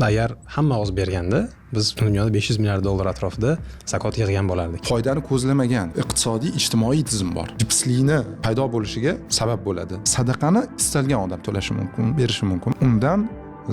Agar hamma oz berganda biz dunyoda 500 milliard dollar atrofida zakot yig'gan bo'lardik. Foydani ko'zlamagan iqtisodiy ijtimoiy tizim bor. Jipslikni paydo bo'lishiga sabab bo'ladi. Sadaqani istalgan odam to'lashi mumkin, berishi mumkin. Undan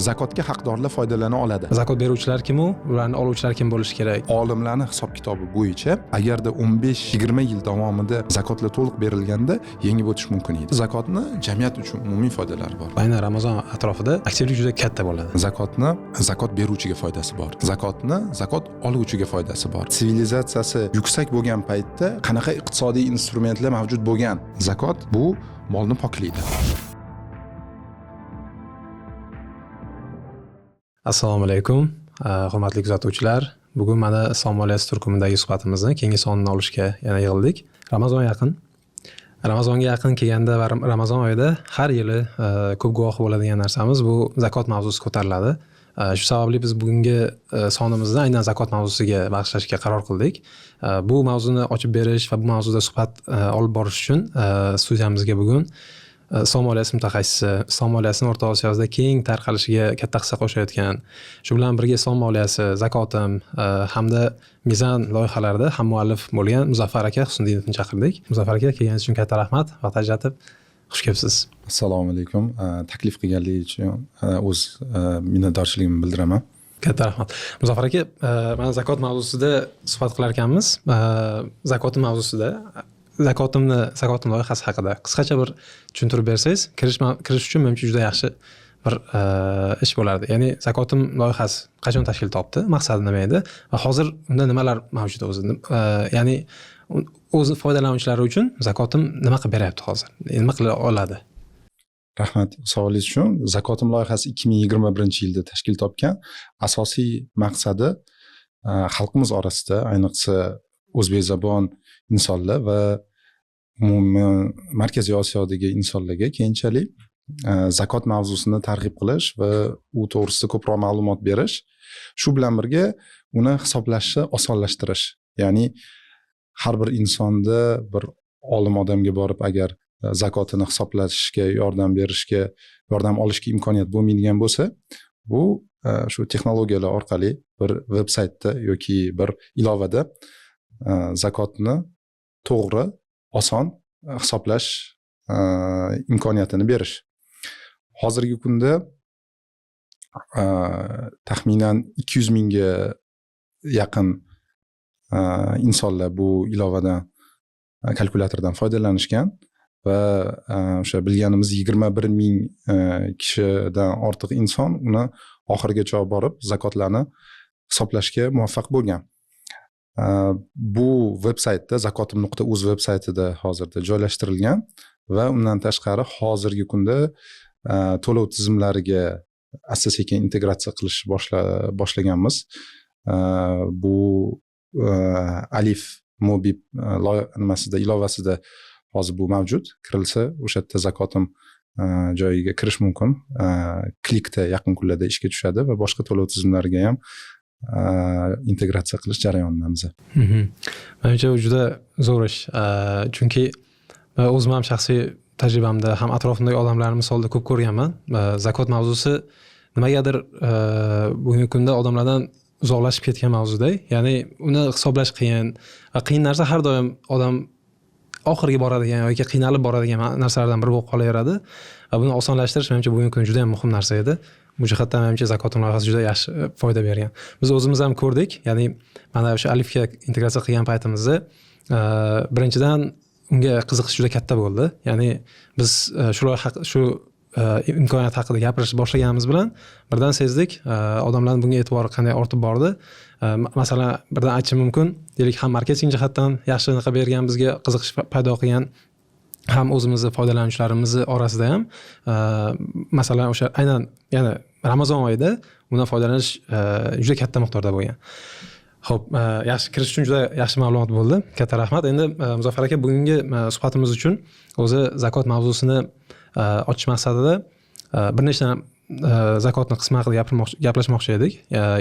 zakotga haqdorlar foydalana oladi. Zakot beruvchilar kim u? Ularning oluvchilar kim bo'lishi kerak? Olimlarning hisob-kitobi bo'yicha agarda 15-20 yil davomida zakotlar to'liq berilganda yengib o'tish mumkin edi. Zakotni jamiyat uchun umumiy foydalari bor. Aynan Ramazon atrofida aktivlik juda katta bo'ladi. Zakotni zakot beruvchiga foydasi bor. Zakotni zakot oluvchiga foydasi bor. Sivilizatsiyasi yuksak bo'lgan paytda qanaqa iqtisodiy instrumentlar mavjud bo'lgan? Zakot bu molni poklaydi. Assalomu alaykum, hurmatli kuzatuvchilar. Bugun mana Islom moliyasi turkumidagi suhbatimizni keyingi sonini olishga yana yig'ildik. Ramazon yaqin. Ramazonga yaqin kelganda va Ramazon oyida har yili ko'p guvohi bo'ladigan narsamiz bu zakot mavzusi ko'tariladi. Shu sababli biz bugungi sonimizni aynan zakot mavzusiga bag'ishlashga qaror qildik. Bu mavzuni ochib berish va bu mavzuda suhbat olib borish uchun studiyamizga bugun Islom moliyasi mutaxassisi, Islom moliyasini O'rta Osiyozda keng tarqalishiga katta hissa qo'shayotgan, shu bilan birga Islom moliyasi, zakotim hamda mizan loyihalarida ham muallif bo'lgan Muzaffar aka Husniddinovni chaqirdik. Muzaffar aka, kelganingiz uchun katta rahmat, vaqt ajratib xush kelibsiz. Assalomu alaykum. Taklif qilganligingiz uchun o'z minnatdorchiligimni bildiraman. Katta rahmat. Muzaffar aka, mana zakot mavzusida suhbat qilar ekanmiz. Zakotim mavzusida zakotim loyihasi haqida qisqacha bir tushuntirib bersangiz, kirish uchun menimcha juda yaxshi bir ish bo'lardi. Ya'ni zakotim loyihasi qachon tashkil topdi, maqsadi nima edi va hozir unda nimalar mavjud o'zi? Ya'ni o'z foydalanuvchilari uchun zakotim nima qilib beryapti hozir? Nima qila oladi? Rahmat savolingiz uchun. Zakotim loyihasi 2021-yilda tashkil topgan. Asosiy maqsadi xalqimiz orasida, ayniqsa o'zbekzabon insonlar va umuman Markaziy Osiyodagi insonlarga keyinchalik zakot mavzusini targ'ib qilish va u to'g'risida ko'proq ma'lumot berish, shu bilan birga uni hisoblashni osonlashtirish. Ya'ni har bir insonda bir olim odamga borib agar zakotini hisoblashga yordam olishga imkoniyat bo'lmaydigan bo'lsa, bu shu texnologiyalar orqali bir veb-saytda yoki bir ilovada zakotni to'g'ri, oson hisoblash imkoniyatini berish. Hozirgi kunda taxminan 200 mingga yaqin insonlar bu ilovadan, kalkulyatordan foydalanishgan va o'sha bilganimiz 21 ming kishidan ortiq inson uni oxirigacha borib zakotlarni hisoblashga muvaffaq bo'lgan. Bu veb-saytda zakotim.uz veb-saytida hozirda joylashtirilgan va undan tashqari hozirgi kunda to'lov tizimlariga asta-sekin integratsiya qilish boshlaganmiz. Bu Alif Mobib ilovasida hozir bu mavjud. Kirilsa o'sha yerda zakotim joyiga kirish mumkin. Klikda yaqin kunlarda ishga tushadi va boshqa to'lov tizimlariga ham integratsiya qilish jarayonidamiz. Menimcha u juda zo'r ish. Chunki o'zim ham shaxsiy tajribamda ham atrofimdagi odamlarni misolda ko'p ko'rganman. Zakot mavzusi nimagadir bugungi kunda odamlardan uzoqlashib ketgan mavzuday. Ya'ni uni hisoblash qiyin va qiyin narsa har doim odam oxiriga boradigan yoki qiynalib boradigan narsalardan biri bo'lib qolaveradi. Va buni osonlashtirish menimcha bugungi kunda juda ham muhim narsa edi. Bu jihatdan menimcha zakotim loyihasi juda yaxshi foyda bergan. Biz o'zimiz ham ko'rdik. Ya'ni mana o'sha Alifga integratsiya qilgan paytimizda birinchidan unga qiziqish juda katta bo'ldi. Ya'ni biz shu imkoniyat haqida gapirishni boshlaganimiz bilan birdan sezdik, odamlarning bunga e'tibori qanday ortib bordi. Masalan, birdan aytishim mumkin, deylik ham marketing jihatdan yaxshi bergan, bizga qiziqish paydo qilgan, ham o'zimizni foydalanuvchilarimiz orasida ham masalan o'sha aynan ya'ni Ramazon oyida undan foydalanish juda katta miqdorda bo'lgan. Xo'p, yaxshi kirish uchun juda yaxshi ma'lumot bo'ldi. Katta rahmat. Endi Muzaffar aka, bugungi suhbatimiz uchun o'zi zakot mavzusini ochish maqsadida bir nechta zakotni qismi haqida gaplashmoqchi edik.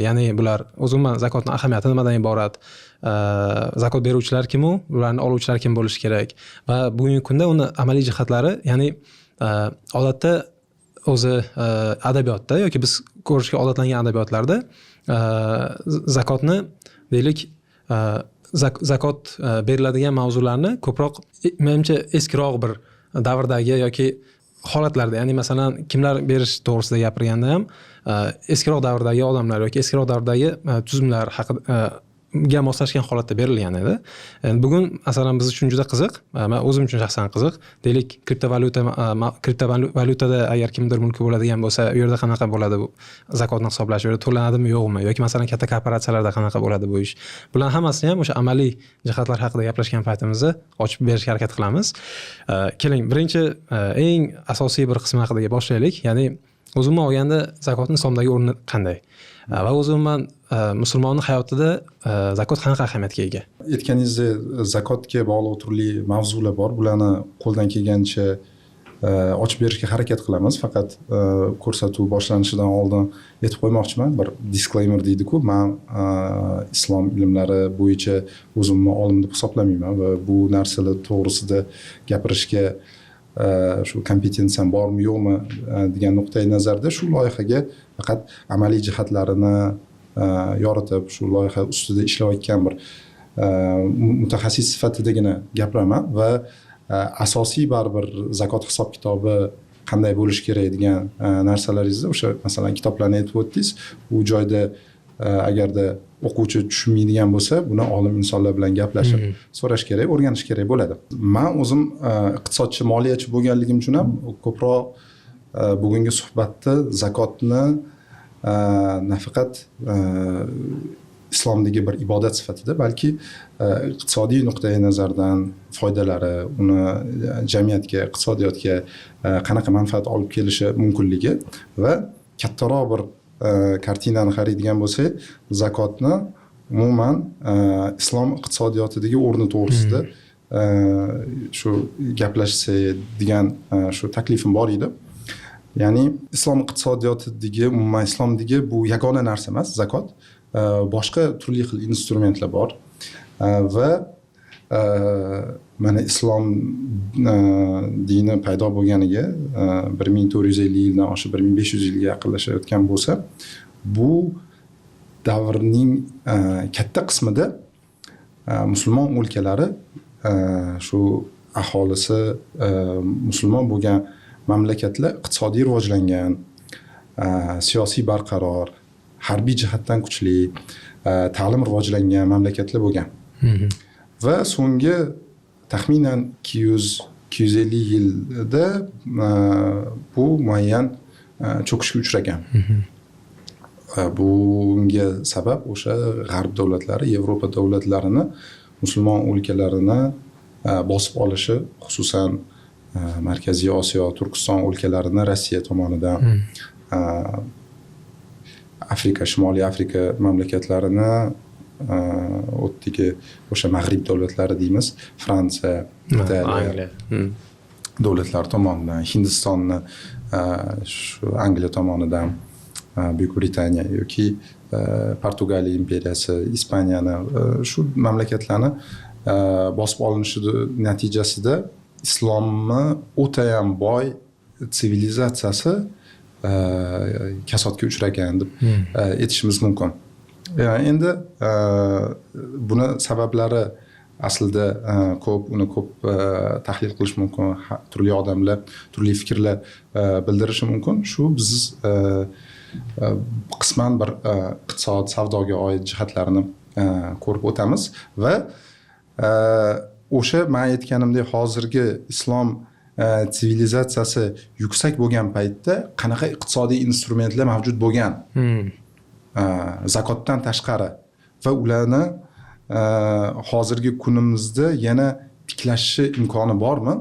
Ya'ni bular umuman zakotning ahamiyati nimadan iborat, zakot beruvchilar kim u, ularning oluvchilar kim bo'lishi kerak va bugungi kunda uni amaliy jihatlari, ya'ni odatda o'zi adabiyotda yoki biz ko'rishga odatlangan adabiyotlarda zakotni deylik zakot beriladigan mavzularni ko'proq menimcha eskiroq bir davrdagi yoki holatlarda, ya'ni masalan kimlar berish to'g'risida gapirganda ham eskiroq davrdagi odamlar yoki eskiroq davrdagi tuzumlar haqida moslashgan holatda berilgan edi. Endi bugun masalan biz uchun juda qiziq, men o'zim uchun shaxsan qiziq. Deylik kriptovalyutada agar kimdir mulki bo'ladigan bo'lsa, u yerda qanaqa bo'ladi bu zakotni hisoblash, u yerda to'lanadimi yo'qmi, yoki masalan katta korporatsiyalarda qanaqa bo'ladi bu ish. Bular hammasini ham o'sha amaliy jihatlar haqida gaplashgan paytimizda ochib berishga harakat qilamiz. Keling, birinchi eng asosiy bir qismi haqida boshlaylik. Ya'ni o'zimga olganda zakotning islomdagi o'rni qanday? Va o'zimman musulmonning hayotida zakot qanaqa ahamiyatga ega? Aytganingizdek, zakotga bog'liq turli mavzular bor. Bularni qo'ldan kelgancha ochib berishga harakat qilamiz. Faqat ko'rsatuv boshlanishidan oldin aytib qo'ymoqchiman, bir disclaimer deydi-ku, men islom ilmlari bo'yicha o'zimni olim deb hisoblamayman va bu narsalar to'g'risida gapirishga shu kompetensiyam bormi yo'qmi degan nuqtai nazarda shu loyihaga faqat amaliy jihatlarini yoritib, shu loyiha ustida ishlayotgan bir mutaxassis sifatidagina gapiraman va asosiy baribir zakot hisob kitobi qanday bo'lishi kerak degan narsalaringizda o'sha masalan kitoblarni aytib o'tdingiz. U joyda agarda o'quvchi tushunmaydigan bo'lsa, buni olim insonlar bilan gaplashib so'rash kerak, o'rganish kerak bo'ladi. Men o'zim iqtisodchi, moliyachi bo'lganligim uchun ham ko'proq bugungi suhbatda zakotni nafaqat islomdagi bir ibodat sifatida, balki iqtisodiy nuqtai nazardan foydalari, uni jamiyatga, iqtisodiyotga qanaqa manfaat olib kelishi mumkinligi va kattaroq bir kartinani qaraydigan bo'lsak, zakotni umuman islom iqtisodiyotidagi o'rni to'g'risida shu gaplashsak degan shu taklifim bor edi. Ya'ni islom iqtisodiyotidagi, umuman islomdagi bu yagona narsa emas zakot. Boshqa turli xil instrumentlar bor va mana islom dini paydo bo'lganiga 1450 yildan oshib 1500 yilga yaqinlashayotgan bo'lsa, bu davrning katta qismida musulmon o'lkalari shu aholisi musulmon bo'lgan mamlakatlar iqtisodiy rivojlangan, siyosiy barqaror, harbiy jihatdan kuchli, ta'lim rivojlangan mamlakatlar bo'lgan. Va so'nggi taxminan 200-250 yilda bu muayyan cho'kishga uchragan. Bunga sabab o'sha g'arb davlatlari, Yevropa davlatlarini, musulmon o'lkalarini bosib olishi, xususan Markaziy Osiyo, Turkiston o'lkalarini Rossiya tomonidan, Afrika, Shimoliy Afrika mamlakatlarini o'tdagi o'sha mag'rib davlatlari deymiz, Fransiya, Italiya davlatlari tomonidan, Hindistonni shu Angliya tomonidan, Buyuk Britaniya yoki Portugaliya imperiyasi, Ispaniyani, shu mamlakatlarni bosib olinishi natijasida islomni o'ta ham boy sivilizatsiyasi kasodga uchragan deb aytishimiz mumkin. Endi buni sabablari aslida ko'p, uni ko'p tahlil qilish mumkin, turli odamlar turli fikrlar bildirishi mumkin. Shu biz qisman bir iqtisod, savdoga oid jihatlarini ko'rib o'tamiz va o'sha men aytganimdek hozirgi islom sivilizatsiyasi yuksak bo'lgan paytda qanaqa iqtisodiy instrumentlar mavjud bo'lgan zakotdan tashqari va ularni hozirgi kunimizda yana tiklashi imkoni bormi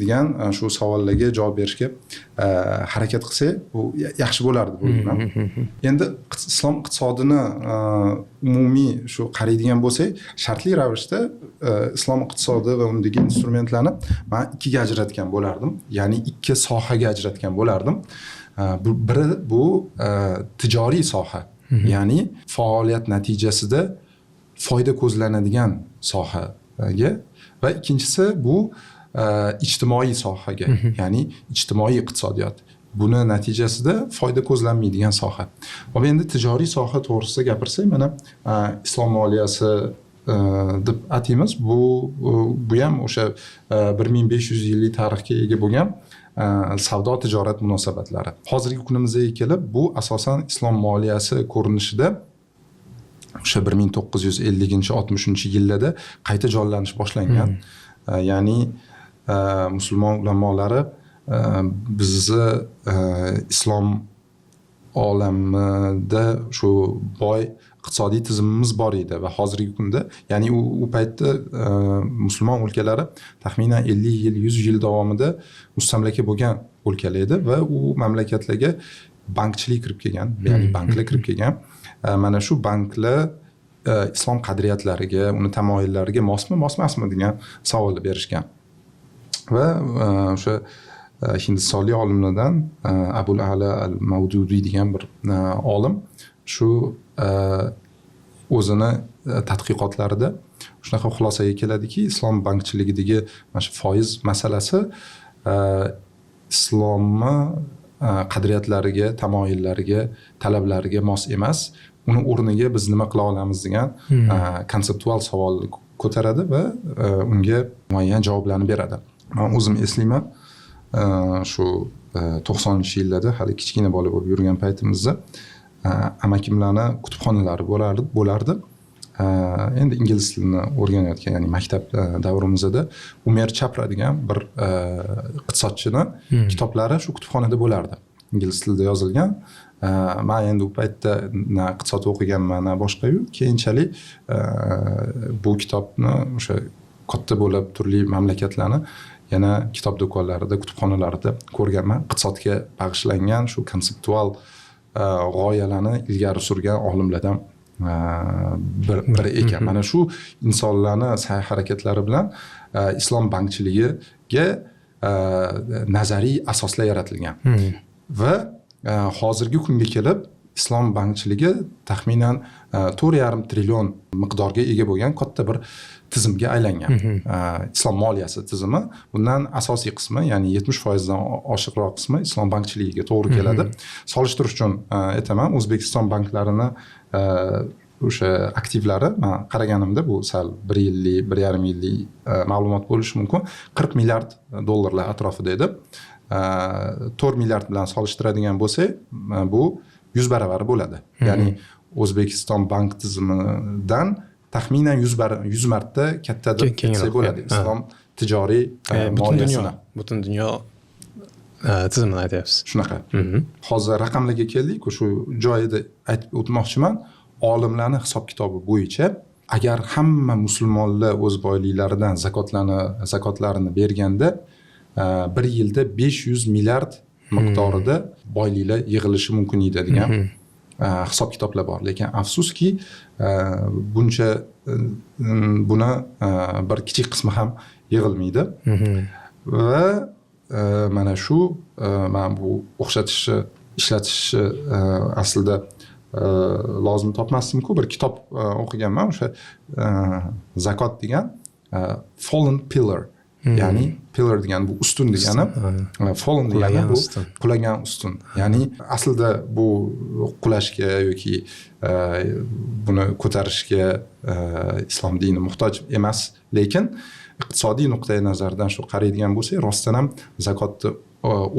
degan shu savollarga javob berishga harakat qilsak, bu yaxshi bo'lardi deb o'ylayman. Endi islom iqtisodini umumiy shu qaraydigan bo'lsak, shartli ravishda islom iqtisodi va undagi instrumentlarni men ikkiga ajratgan bo'lardim. Ya'ni ikki sohaga ajratgan bo'lardim. Biri bu tijoriy soha. Ya'ni faoliyat natijasida foyda ko'zlanadigan sohaga va ikkinchisi bu ijtimoiy sohaga, ya'ni ijtimoiy iqtisodiyot. buni natijasida foyda ko'zlanmaydigan soha. Hop endi tijoriy soha to'g'risida gapirsak, mana islom moliyasi deb ataymiz. Bu ham o'sha 1500 yillik tarixga ega bo'lgan savdo tijorat munosabatlari. Hozirgi kunimizga kelib bu asosan islom moliyasi ko'rinishida o'sha 1950-60 yillarda qayta jonlanish boshlangan. Ya'ni musulmon ulamolari bizni islom olamida shu boy iqtisodiy tizimimiz bor edi va hozirgi kunda, ya'ni u paytda musulmon o'lkalari taxminan 50 yil, 100 yil davomida mustamlaka bo'lgan o'lkalar edi va u mamlakatlarga bankchilik kirib kelgan, ya'ni banklar kirib kelgan. Mana shu banklar islom qadriyatlariga, uni tamoyillariga mosmi degan savolni berishgan. Va o'sha hindistonlik olimlardan Abul A'la al-Mawdudiy degan bir olim shu o'zini tadqiqotlarida shunaqa xulosaga keladiki, islom bankchiligidagi mana shu foiz masalasi islomni qadriyatlariga, tamoyillariga, talablariga mos emas. Uni o'rniga biz nima qila olamiz degan konseptual savolni ko'taradi va unga muayyan javoblarni beradi. Men o'zim eslayman, shu 90-yillarda hali kichkina bola bo'lib yurgan paytimizda amakimlarni kutubxonalari bo'lardi. Endi ingliz tilini o'rganayotgan, ya'ni maktab davrimizda Umer Chapra degan bir iqtisodchini kitoblari shu kutubxonada bo'lardi. Ingliz tilida yozilgan. Men endi u paytda na iqtisod o'qiganman, na boshqa-yu. Keyinchalik bu kitobni o'sha katta bo'lib turli mamlakatlarni yana kitob do'konlarida, kutubxonalarida ko'rganman. Iqtisodga bag'ishlangan shu konseptual g'oyalarni ilgari surgan olimlardan biri ekan. Mana shu insonlarning sa'y-harakatlari bilan islom bankchiligiga nazariy asoslar yaratilgan. Va hozirgi kunga kelib islom bankchiligi taxminan 4,5 trillion miqdorga ega bo'lgan katta bir tizimga aylangan. Islom moliyasi tizimi, bundan asosiy qismi, ya'ni 70% dan oshiqroq qismi islom bankchiligiga to'g'ri keladi. Solishtirish uchun aytaman, O'zbekiston banklarini o'sha aktivlari men qaraganimda bu sal 1 yillik, 1,5 yillik ma'lumot bo'lishi mumkin. 40 milliard dollarlar atrofida edi. 4 milliard bilan solishtiradigan bo'lsak, bu 100 baravar bo'ladi. Ya'ni O'zbekiston bank tizimidan taxminan 100 marta katta deb desak bo'ladi. Islom tijoriy moliyasini. Butun dunyo tizimini aytyapsiz. Shunaqa. Hozir raqamlarga keldik, shu joyida aytib o'tmoqchiman. Olimlarning hisob-kitobi bo'yicha agar hamma musulmonlar o'z boyliklaridan zakotlarini berganda 1 yilda 500 milliard miqdorida boyliklar yig'ilishi mumkin edi degan hisob-kitoblar bor. Lekin afsuski buncha buni bir kichik qismi ham yig'ilmaydi. Va mana shu men bu ishlatishni aslida lozim topmasdim-ku, bir kitob o'qiganman, o'sha zakot degan fallen pillar, ya'ni pillar degan bu ustun degani, fallen degani bu qulagan ustun. Ya'ni aslida bu qulashga yoki buni ko'tarishga islom dini muhtoj emas, lekin iqtisodiy nuqtai nazardan shu qaraydigan bo'lsak, rostdan ham zakotning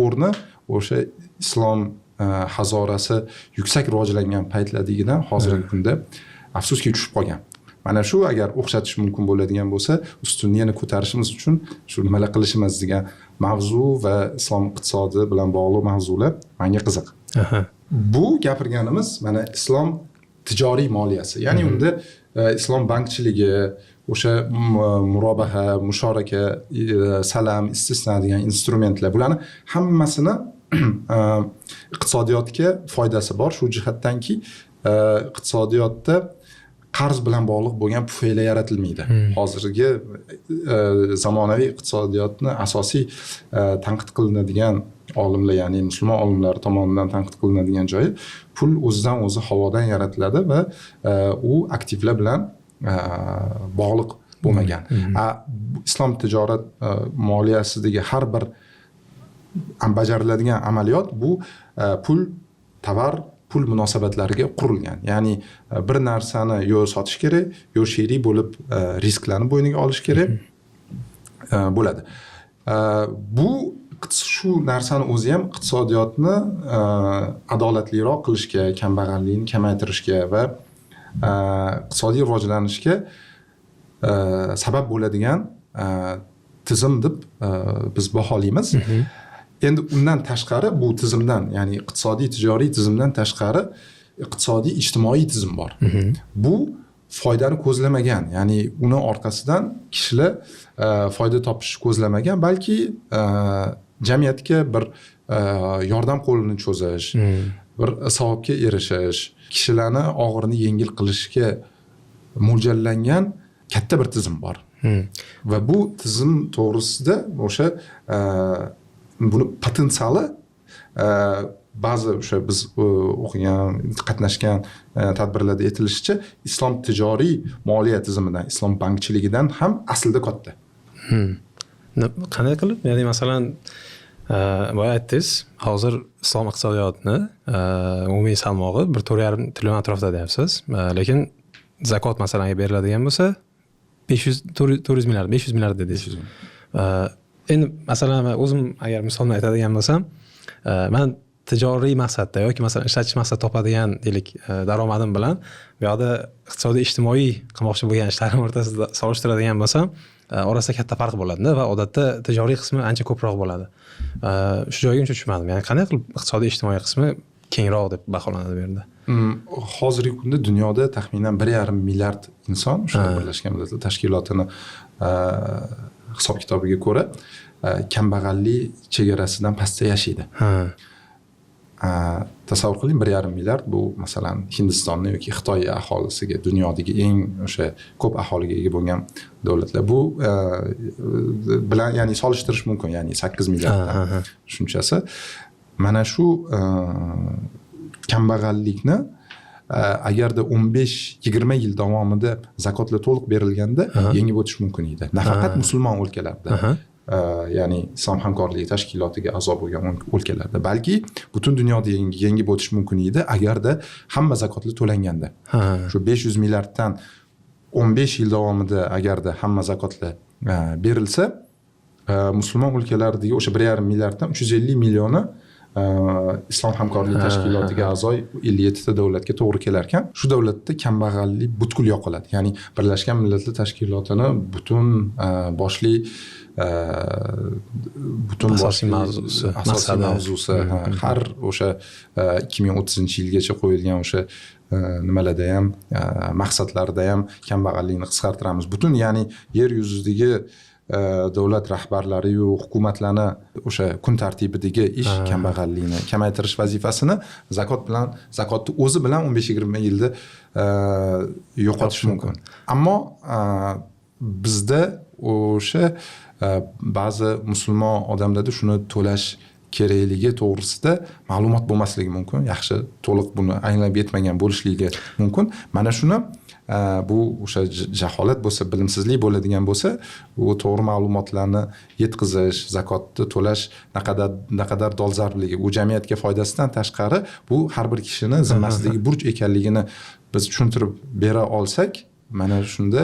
o'rni o'sha islom hazorasi yuksak rivojlangan paytlardagidan hozirgi kunda afsuski tushib qolgan. Mana shu agar o'xshatish mumkin bo'ladigan bo'lsa, ustunni yana ko'tarishimiz uchun shu nimalar qilishimiz degan mavzu va islom iqtisodi bilan bog'liq mavzular menga qiziq. Bu gapirganimiz mana islom tijoriy moliyasi. Ya'ni unda islom bankchiligi, o'sha murobaha, musharaka, salam, istisno degan instrumentlar, bularni hammasini iqtisodiyotga foydasi bor, shu jihatdanki iqtisodiyotda qarz bilan bog'liq bo'lgan pufaylar yaratilmaydi. Hozirgi zamonaviy iqtisodiyotni asosiy tanqid qilinadigan olimlar, ya'ni musulmon olimlar tomonidan tanqid qilinadigan joyi pul o'zidan o'zi havodan yaratiladi va u aktivlar bilan bog'liq bo'lmagan. Islom tijorat moliyasidagi har bir bajariladigan amaliyot bu pul, tovar, pul munosabatlariga qurilgan. Ya'ni bir narsani yo sotish kerak, yo sherik bo'lib risklarni bo'yniga olish kerak bo'ladi. Bu shu narsani o'zi ham iqtisodiyotni adolatliroq qilishga, kambag'allikni kamaytirishga va iqtisodiy rivojlanishga sabab bo'ladigan tizim deb biz baholaymiz. Endi undan tashqari bu tizimdan, ya'ni iqtisodiy tijoriy tizimdan tashqari iqtisodiy ijtimoiy tizim bor. Bu foydani ko'zlamagan, ya'ni uni orqasidan kishilar foyda topish ko'zlamagan, balki jamiyatga bir yordam qo'lini cho'zish, bir savobga erishish, kishilarni og'irini yengil qilishga mo'ljallangan katta bir tizim bor. Va bu tizim to'g'risida o'sha buni potensiali ba'zi o'sha biz o'qigan, qatnashgan tadbirlarda aytilishicha, islom tijoriy moliya tizimidan, islom bankchiligidan ham aslida katta. Qanday qilib? Ya'ni masalan, boya aytdingiz, hozir islom iqtisodiyotini umumiy salmog'i 1.5 trillion atrofida deyapsiz. Lekin zakot masalan beriladigan bo'lsa 400 milliard dedingiz. Endi masalan o'zim agar misolni aytadigan bo'lsam, men tijoriy maqsadda yoki masalan ishlatish maqsadida topadigan deylik daromadim bilan bu yoqda iqtisodiy ijtimoiy qilmoqchi bo'lgan ishlarim o'rtasida solishtiradigan bo'lsam, orasida katta farq bo'ladi va odatda tijoriy qismi ancha ko'proq bo'ladi. Shu joyga uncha tushmadim. Ya'ni qanday qilib iqtisodiy ijtimoiy qismi kengroq deb baholanadi bu yerda? Hozirgi kunda dunyoda taxminan 1,5 milliard inson o'sha Birlashgan Millatlar Tashkilotini hisob-kitobiga ko'ra kambag'allik chegarasidan pastda yashaydi. Tasavvur qiling, 1,5 milliard bu masalan Hindistonni yoki Xitoy aholisiga, dunyodagi eng o'sha ko'p aholiga ega bo'lgan davlatlar. Bu bilan ya'ni solishtirish mumkin, ya'ni 8 milliarddan tushunchasi. Mana shu kambag'allikni agarda 15-20 yil davomida zakotlar to'liq berilganda yengib o'tish mumkin edi. Nafaqat musulmon o'lkalarda, ya'ni islom hamkorligi tashkilotiga a'zo bo'lgan o'lkalarda, balki butun dunyoda yengib o'tish mumkin edi agarda hamma zakotlar to'langanda. Shu 500 milliarddan 15 yil davomida agarda hamma zakotlar berilsa, musulmon o'lkalardagi o'sha 1,5 milliarddan 350 millioni islom hamkorligi tashkilotiga a'zo 57 ta davlatga to'g'ri kelar ekan. Shu davlatda kambag'allik butkul yo'qoladi. Ya'ni Birlashgan Millatlar Tashkilotini butun boshli asosiy mavzusi har o'sha 2030-yilgacha qo'yilgan o'sha nimalarda ham maqsadlarda ham kambag'allikni qisqartiramiz. Butun ya'ni yer yuzidagi davlat rahbarlari yu hukumatlarni o'sha kun tartibidagi ish kambag'allikni kamaytirish vazifasini zakotni o'zi bilan 15-20 yilda yo'qotish mumkin. Ammo bizda o'sha ba'zi musulmon odamlarda shuni to'lash kerakligi to'g'risida ma'lumot bo'lmasligi mumkin. Yaxshi to'liq buni anglab yetmagan bo'lishligi mumkin. Mana shuni bu o'sha jaholat bo'lsa, bilimsizlik bo'ladigan bo'lsa, u to'g'ri ma'lumotlarni yetkazish, zakotni to'lash naqadar dolzarbligi, u jamiyatga foydasidan tashqari bu har bir kishini zimmasidagi burch ekanligini biz tushuntirib bera olsak, mana shunda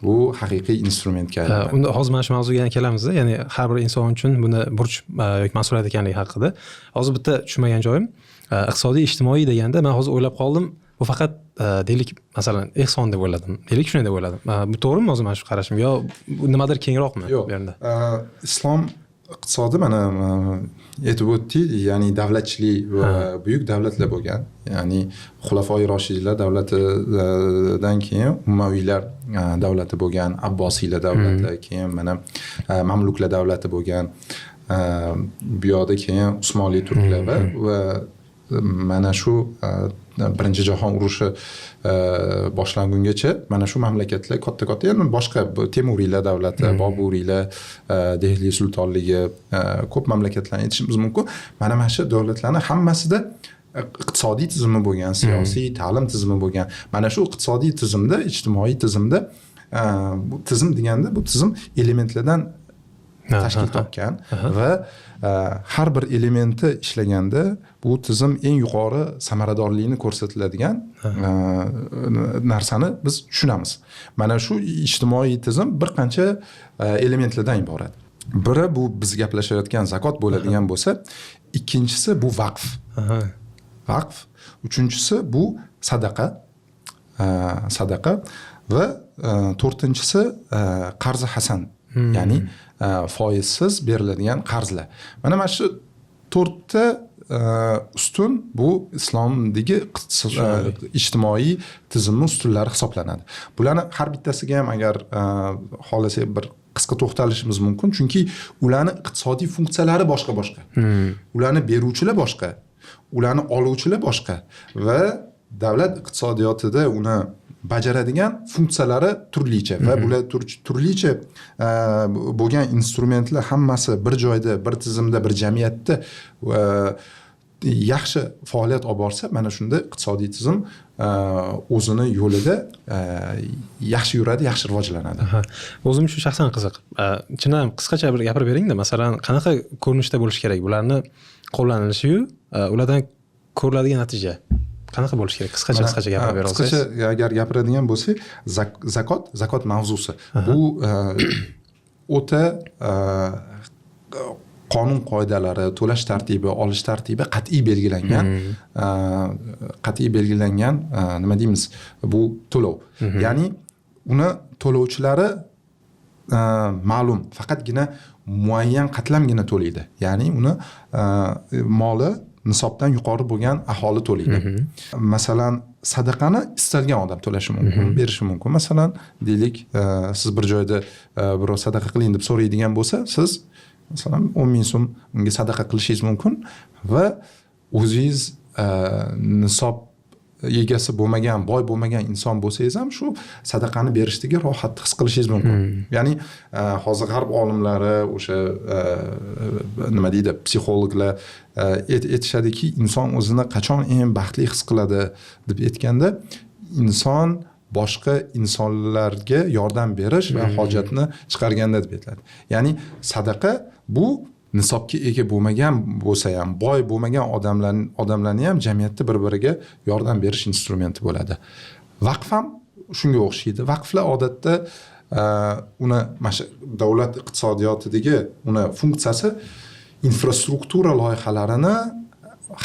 bu haqiqiy instrumentga aylanadi. Unda hozir mana shu mavzuga yana kelamiz, ya'ni har bir inson uchun buni burch yoki mas'uliyat ekanligi haqida. Hozir bitta tushunmagan joyim, iqtisodiy ijtimoiy deganda men hozir o'ylab qoldim, bu faqat deylik masalan ehson deb o'yladim. Deylik shunday deb o'yladim. Bu to'g'rimi o'zi mana shu qarashim yo nimadir kengroqmi bu yerda? Islom iqtisodi mana aytib o'tdik, ya'ni davlatchilik va buyuk davlatlar bo'lgan. Ya'ni Xulafoi Roshidlar davlatidan keyin Umayylar davlati bo'lgan, Abbosiylar davlati, keyin mana Mamluklar davlati bo'lgan. Bu yoqda keyin Usmonli turklar va mana shu Birinchi jahon urushi boshlangungacha mana shu mamlakatlar katta-katta, ya'ni boshqa Temuriylar davlati, Boburiylar, Dehli sultonligi, ko'p mamlakatlarni aytishimiz mumkin. Mana shu davlatlarning hammasida iqtisodiy tizimi bo'lgan, siyosiy, ta'lim tizimi bo'lgan. Mana shu iqtisodiy tizimda, ijtimoiy tizimda bu tizim deganda bu tizim elementlardan tashkil topgan va har bir elementi ishlaganda bu tizim eng yuqori samaradorlikni ko'rsatiladigan narsani biz tushunamiz. Mana shu ijtimoiy tizim bir qancha elementlardan iborat. Biri bu biz gaplashayotgan zakot bo'ladigan bo'lsa, ikkinchisi bu vaqf. Vaqf, uchinchisi bu sadaqa. Sadaqa va to'rtinchisi qarzi hasan, ya'ni foizsiz beriladigan qarzlar. Mana shu to'rtta ustun bu islomdagi ijtimoiy tizimning ustunlari hisoblanadi. Bularni har bittasiga ham agar xohlasak bir qisqa to'xtalishimiz mumkin, chunki ularni iqtisodiy funksiyalari boshqa-boshqa. Ularni beruvchilar boshqa, ularni oluvchilar boshqa va davlat iqtisodiyotida uni bajaradigan funksiyalari turlicha va bular turlicha bo'lgan instrumentlar hammasi bir joyda, bir tizimda, bir jamiyatda yaxshi faoliyat olib borsa, mana shunda iqtisodiy tizim o'zini yo'lida yaxshi yuradi, yaxshi rivojlanadi. O'zim shu shaxsan qiziq. Chindan qisqacha bir gapirib bering-da, masalan, qanaqa ko'rinishda bo'lishi kerak bularni qo'llanilishi-yu, ulardan ko'riladigan natija qanaqa bo'lishi kerak? Qisqacha gapirib bera olsangiz. Qisqacha agar gapiradigan bo'lsak, zakot mavzusi. Bu o'ta qonun qoidalari, to'lash tartibi, olish tartibi qat'iy belgilangan nima deymiz? Bu to'lov. Ya'ni uni to'lovchilari ma'lum, faqatgina muayyan qatlamgina to'laydi. Ya'ni uni moli nisobdan yuqori bo'lgan aholi to'laydi. Masalan, sadaqani istalgan odam to'lashi mumkin, berishi mumkin. Masalan, deylik, siz bir joyda birov sadaqa qiling deb so'raydigan bo'lsa, siz masalan 10 ming so'm unga sadaqa qilishingiz mumkin va o'zingiz nisob egasi bo'lmagan, boy bo'lmagan inson bo'lsangiz ham shu sadaqani berishdagi rohatni his qilishingiz mumkin. Ya'ni hozir g'arb olimlari, o'sha nima deydi, psixologlar aytishadiki, inson o'zini qachon eng baxtli his qiladi deb aytganda, inson boshqa insonlarga yordam berish va hojatni chiqarganda deb aytiladi. Ya'ni sadaqa bu nisobga ega bo'lmagan bo'lsa ham, boy bo'lmagan odamlarni ham jamiyatda bir-biriga yordam berish instrumenti bo'ladi. Vaqf ham shunga o'xshaydi. Vaqflar odatda uni davlat iqtisodiyotidagi uni funksiyasi infrastruktura loyihalarini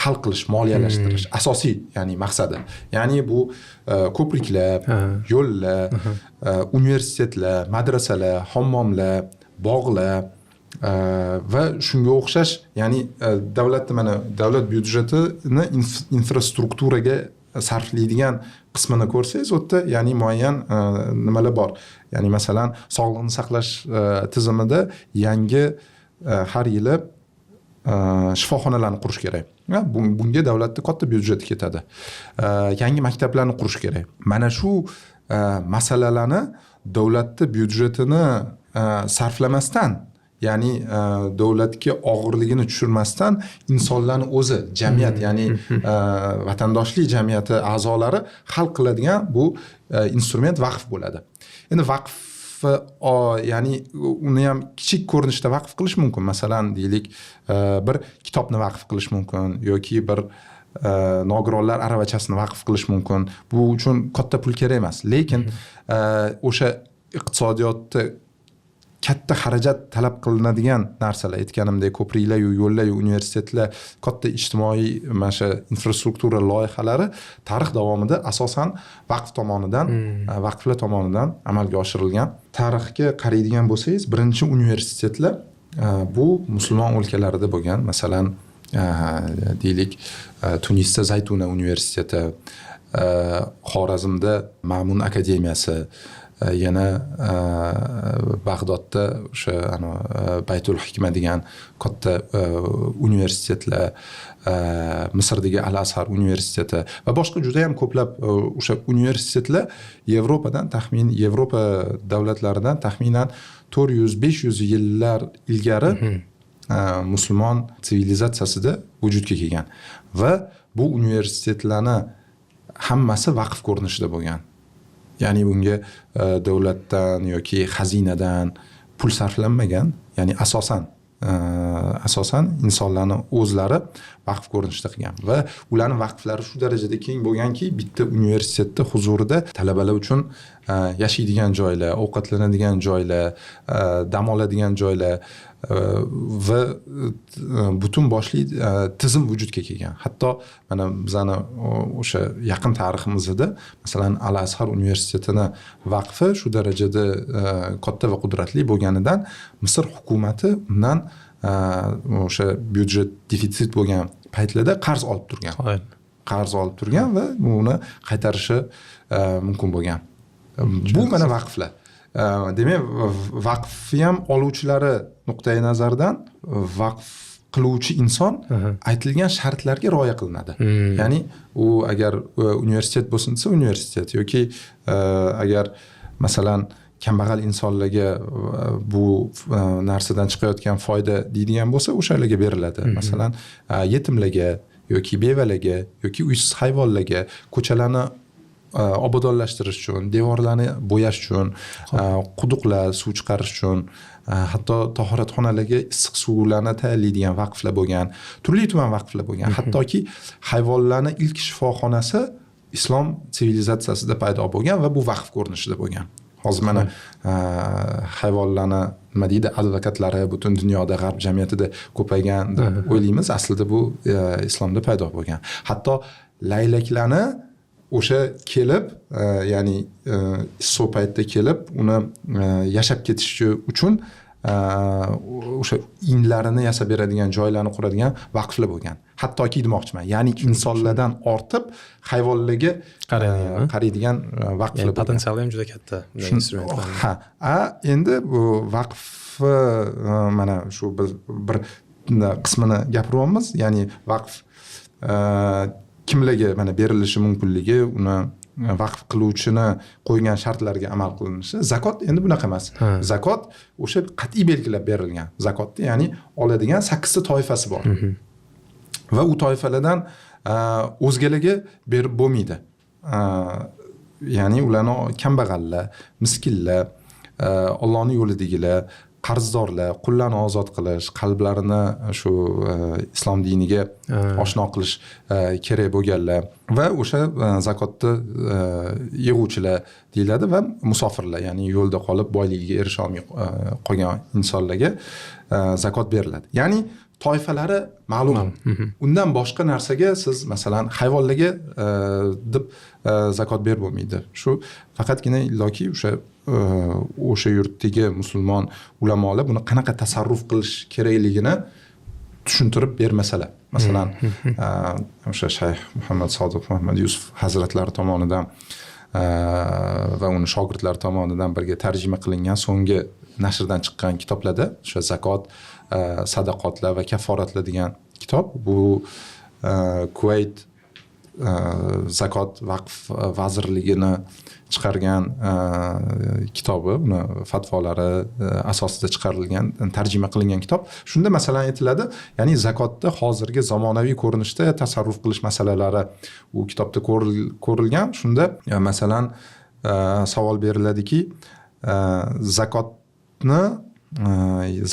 hal qilish, moliyalashtirish asosiy, ya'ni maqsadi. Ya'ni bu ko'priklar, yo'llar, universitetlar, madrasalar, hammomlar, bog'lar va shunga o'xshash, ya'ni davlat byudjetini infrastrukturaga sarflaydigan qismini ko'rsangiz, u yerda ya'ni muayyan nimalar bor. Ya'ni masalan, sog'liqni saqlash tizimida yangi har yili shifoxonalarni qurish kerak. Bunga davlatda katta byudjet ketadi. Yangi maktablarni qurish kerak. Mana shu masalalarni davlatda byudjetini sarflamasdan, ya'ni davlatga og'irligini tushirmasdan insonlarning o'zi, jamiyat, ya'ni vatandoshlik jamiyati a'zolari hal qiladigan bu instrument vaqf bo'ladi. Endi vaqf ya'ni uni ham kichik ko'rinishda vaqf qilish mumkin. Masalan, deylik, bir kitobni vaqf qilish mumkin yoki bir nogironlar aravachasini vaqf qilish mumkin. Bu uchun katta pul kerak emas. Lekin o'sha iqtisodiyotda katta xarajat talab qilinadigan narsalar, aytganimdek, ko'priklar, yo'llar, universitetlar, katta ijtimoiy mana infrastruktura loyihalari tarix davomida asosan vaqflar tomonidan amalga oshirilgan. Tarixga qaraydigan bo'lsangiz, birinchi universitetlar bu musulmon o'lkalarida bo'lgan. Masalan, deylik, Tunisda Zaytuna universiteti, Xorazmda Ma'mun akademiyasi, yana Bag'dodda o'sha Baytul Hikma degan katta universitetlar, Misrdagi Al-Azhar universiteti va boshqa juda ham ko'plab o'sha universitetlar Yevropa davlatlaridan taxminan 400-500 yillar ilgari musulmon sivilizatsiyasida vujudga kelgan va bu universitetlarni hammasi vaqf ko'rinishida bo'lgan. Ya'ni bunga davlatdan yoki xazinadan pul sarflanmagan, ya'ni asosan insonlarni o'zlari vaqf ko'rinishida qilgan va ularning vaqflari shu darajada keng bo'lganki, bitta universitetda huzurida talabalar uchun yashaydigan joylar, ovqatlanadigan joylar, dam oladigan joylar va butun boshli tizim vujudga kelgan. Hatto mana bizani o'sha yaqin tariximizda masalan Al-Azhar universitetini vaqfi shu darajada katta va qudratli bo'lganidan Misr hukumati undan o'sha byudjet defitsit bo'lgan paytlarda qarz olib turgan. Qarz olib turgan va uni qaytarishi mumkin bo'lgan. Bu mana vaqflar. Demak, vaqfni ham oluvchilari nuqtai nazardan vaqf qiluvchi inson aytilgan shartlarga rioya qilinadi. Ya'ni u agar universitet bo'lsin desa universitet yoki agar masalan kambag'al insonlarga bu narsadan chiqayotgan foyda deydigan bo'lsa, o'shalarga beriladi. Masalan, yetimlarga yoki bevalarga yoki uysiz hayvonlarga, ko'chalarni obodonlashtirish uchun, devorlarni bo'yash uchun, quduqlar suv chiqarish uchun, hatto tahoratxonalarga issiq suvlarni tayyorlaydigan vaqflar bo'lgan, turli tuman vaqflar bo'lgan. Hattoki hayvonlarni ilk shifoxonasi islom sivilizatsiyasida paydo bo'lgan va bu vaqf ko'rinishida bo'lgan. Hozir mana hayvonlarni nima deydi, advokatlari butun dunyoda g'arb jamiyatida ko'paygan deb o'ylaymiz. Aslida bu islomda paydo bo'lgan. Hatto laylaklarni o'sha kelib, ya'ni issiq paytda kelib, uni yashab ketishi uchun o'sha inlarini yasab beradigan joylarni quradigan vaqflar bo'lgan. Hattoki demoqchiman, ya'ni insonlardan ortib hayvonlarga qaraydigan vaqflar bo'lgan. Potensiali ham juda katta instrumentlar. Ha, endi bu vaqf mana shu bir qismini gapiryapmiz, ya'ni vaqf kimlarga mana berilishi mumkinligi, uni vaqf qiluvchini qo'ygan shartlarga amal qilinishi. Zakot endi bunaqa emas. Zakot o'sha qat'iy belgilab berilgan. Zakotda ya'ni oladigan 8 ta toifasi bor. Va u toifalardan o'zgalarga berib bo'lmaydi. Ya'ni ularni kambag'allar, miskinlar, Allohning yo'lidagilar, qarzdorlar, qullarni ozod qilish, qalblarini shu islom diniga oshno qilish kerak bo'lganlar va o'sha zakotni yig'uvchilar deyiladi va musofirlar, ya'ni yo'lda qolib boyligiga erisha olmay qolgan insonlarga zakot beriladi. Ya'ni toifalari ma'lum. Undan boshqa narsaga siz masalan hayvonlarga deb zakot berib bo'lmaydi. Shu faqatgina illoki o'sha yurtdagi musulmon ulamolar buni qanaqa tasarruf qilish kerakligini tushuntirib bermasalar. Masalan, o'sha Shayx Muhammad Sodiq Muhammad Yusuf hazratlari tomonidan va uni shogirdlari tomonidan birga tarjima qilingan so'nggi nashrdan chiqqan kitoblarda o'sha zakot, sadaqotlar va kafforatlar degan kitob, bu Kuvayt zakot vaqf vazirligini chiqargan kitobi, uni fatvolari asosida chiqarilgan, tarjima qilingan kitob. Shunda masalan aytiladi, ya'ni zakotda hozirgi zamonaviy ko'rinishda tasarruf qilish masalalari u kitobda ko'rilgan. Shunda masalan savol beriladiki,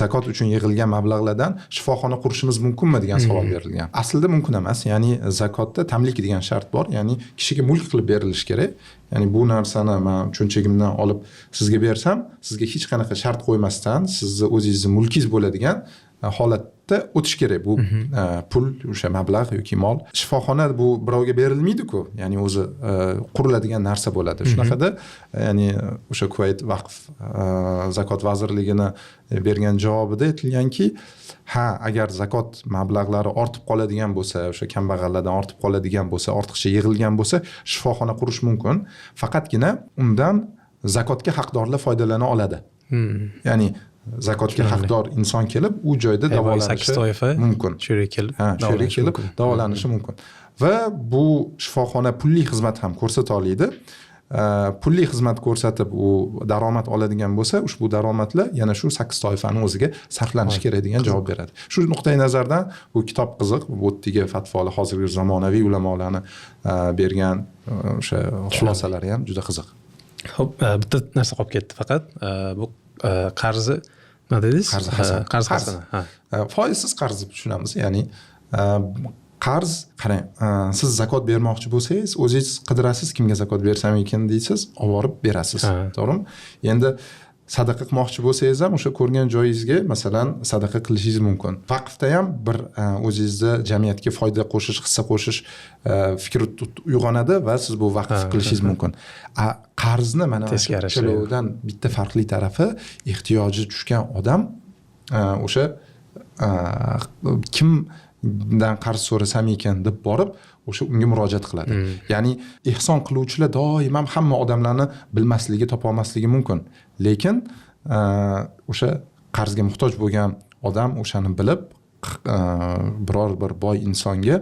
zakot uchun yig'ilgan mablag'lardan shifoxona qurishimiz mumkinmi degan savol berilgan. Aslida mumkin emas. Ya'ni zakotda tamlik degan shart bor. Ya'ni kishiga mulk qilib berilishi kerak. Ya'ni bu narsani men cho'nchagimdan olib sizga bersam, sizga hech qanaqa shart qo'ymasdan, sizni o'zingizning mulkingiz bo'ladigan holatda o'tish kerak. Bu pul, o'sha mablag' yoki mol. Shifoxona bu birovga berilmaydi-ku. Ya'ni o'zi quriladigan narsa bo'ladi. Shunaqada, ya'ni o'sha Kuvayt vaqf zakot vazirligini bergan javobida aytilganki, agar zakot mablag'lari ortib qoladigan bo'lsa, o'sha kambag'allardan ortib qoladigan bo'lsa, ortiqcha yig'ilgan bo'lsa, shifoxona qurish mumkin. Faqatgina undan zakotga haqdorlar foydalana oladi. Ya'ni zakotga haqdor inson kelib, u joyda davolanishi mumkin. Sherik kelib davolanishi mumkin. Va bu shifoxona pulli xizmat ham ko'rsata oladi. Pulli xizmat ko'rsatib u daromad oladigan bo'lsa, ushbu daromadlar yana shu 8 toifani o'ziga sarflanishi kerak degan javob beradi. Shu nuqtai nazardan bu kitob qiziq. Bu yerdagi fatvolar hozirgi zamonaviy ulamolarni bergan o'sha xulosalari ham juda qiziq. Xo'p, bitta narsa qolib ketdi faqat. Bu qarzni nima dedingiz? Qarz hasan. Qarz hasana. Ha. Foizsiz qarz deb tushunamiz. Ya'ni qarz, qarang, siz zakot bermoqchi bo'lsangiz, o'zingiz qidirasiz, kimga zakot bersam ekan deysiz, olib borib berasiz. To'g'rimi? Endi sadaqa qilmoqchi bo'lsangiz ham o'sha ko'rgan joyingizga masalan sadaqa qilishingiz mumkin. Vaqfda ham bir o'zingizda jamiyatga foyda qo'shish, hissa qo'shish fikri uyg'onadi va siz bu vaqf qilishingiz mumkin. Qarzni mana shu uchalovidan bitta farqli tarafi, ehtiyoji tushgan odam o'sha kimdan qarz so'rasam ekan deb borib o'sha unga murojaat qiladi. Ya'ni ehson qiluvchilar doim ham hamma odamlarni bilmasligi, topa olmasligi mumkin. Lekin o'sha qarzga muhtoj bo'lgan odam o'shani bilib biror bir boy insonga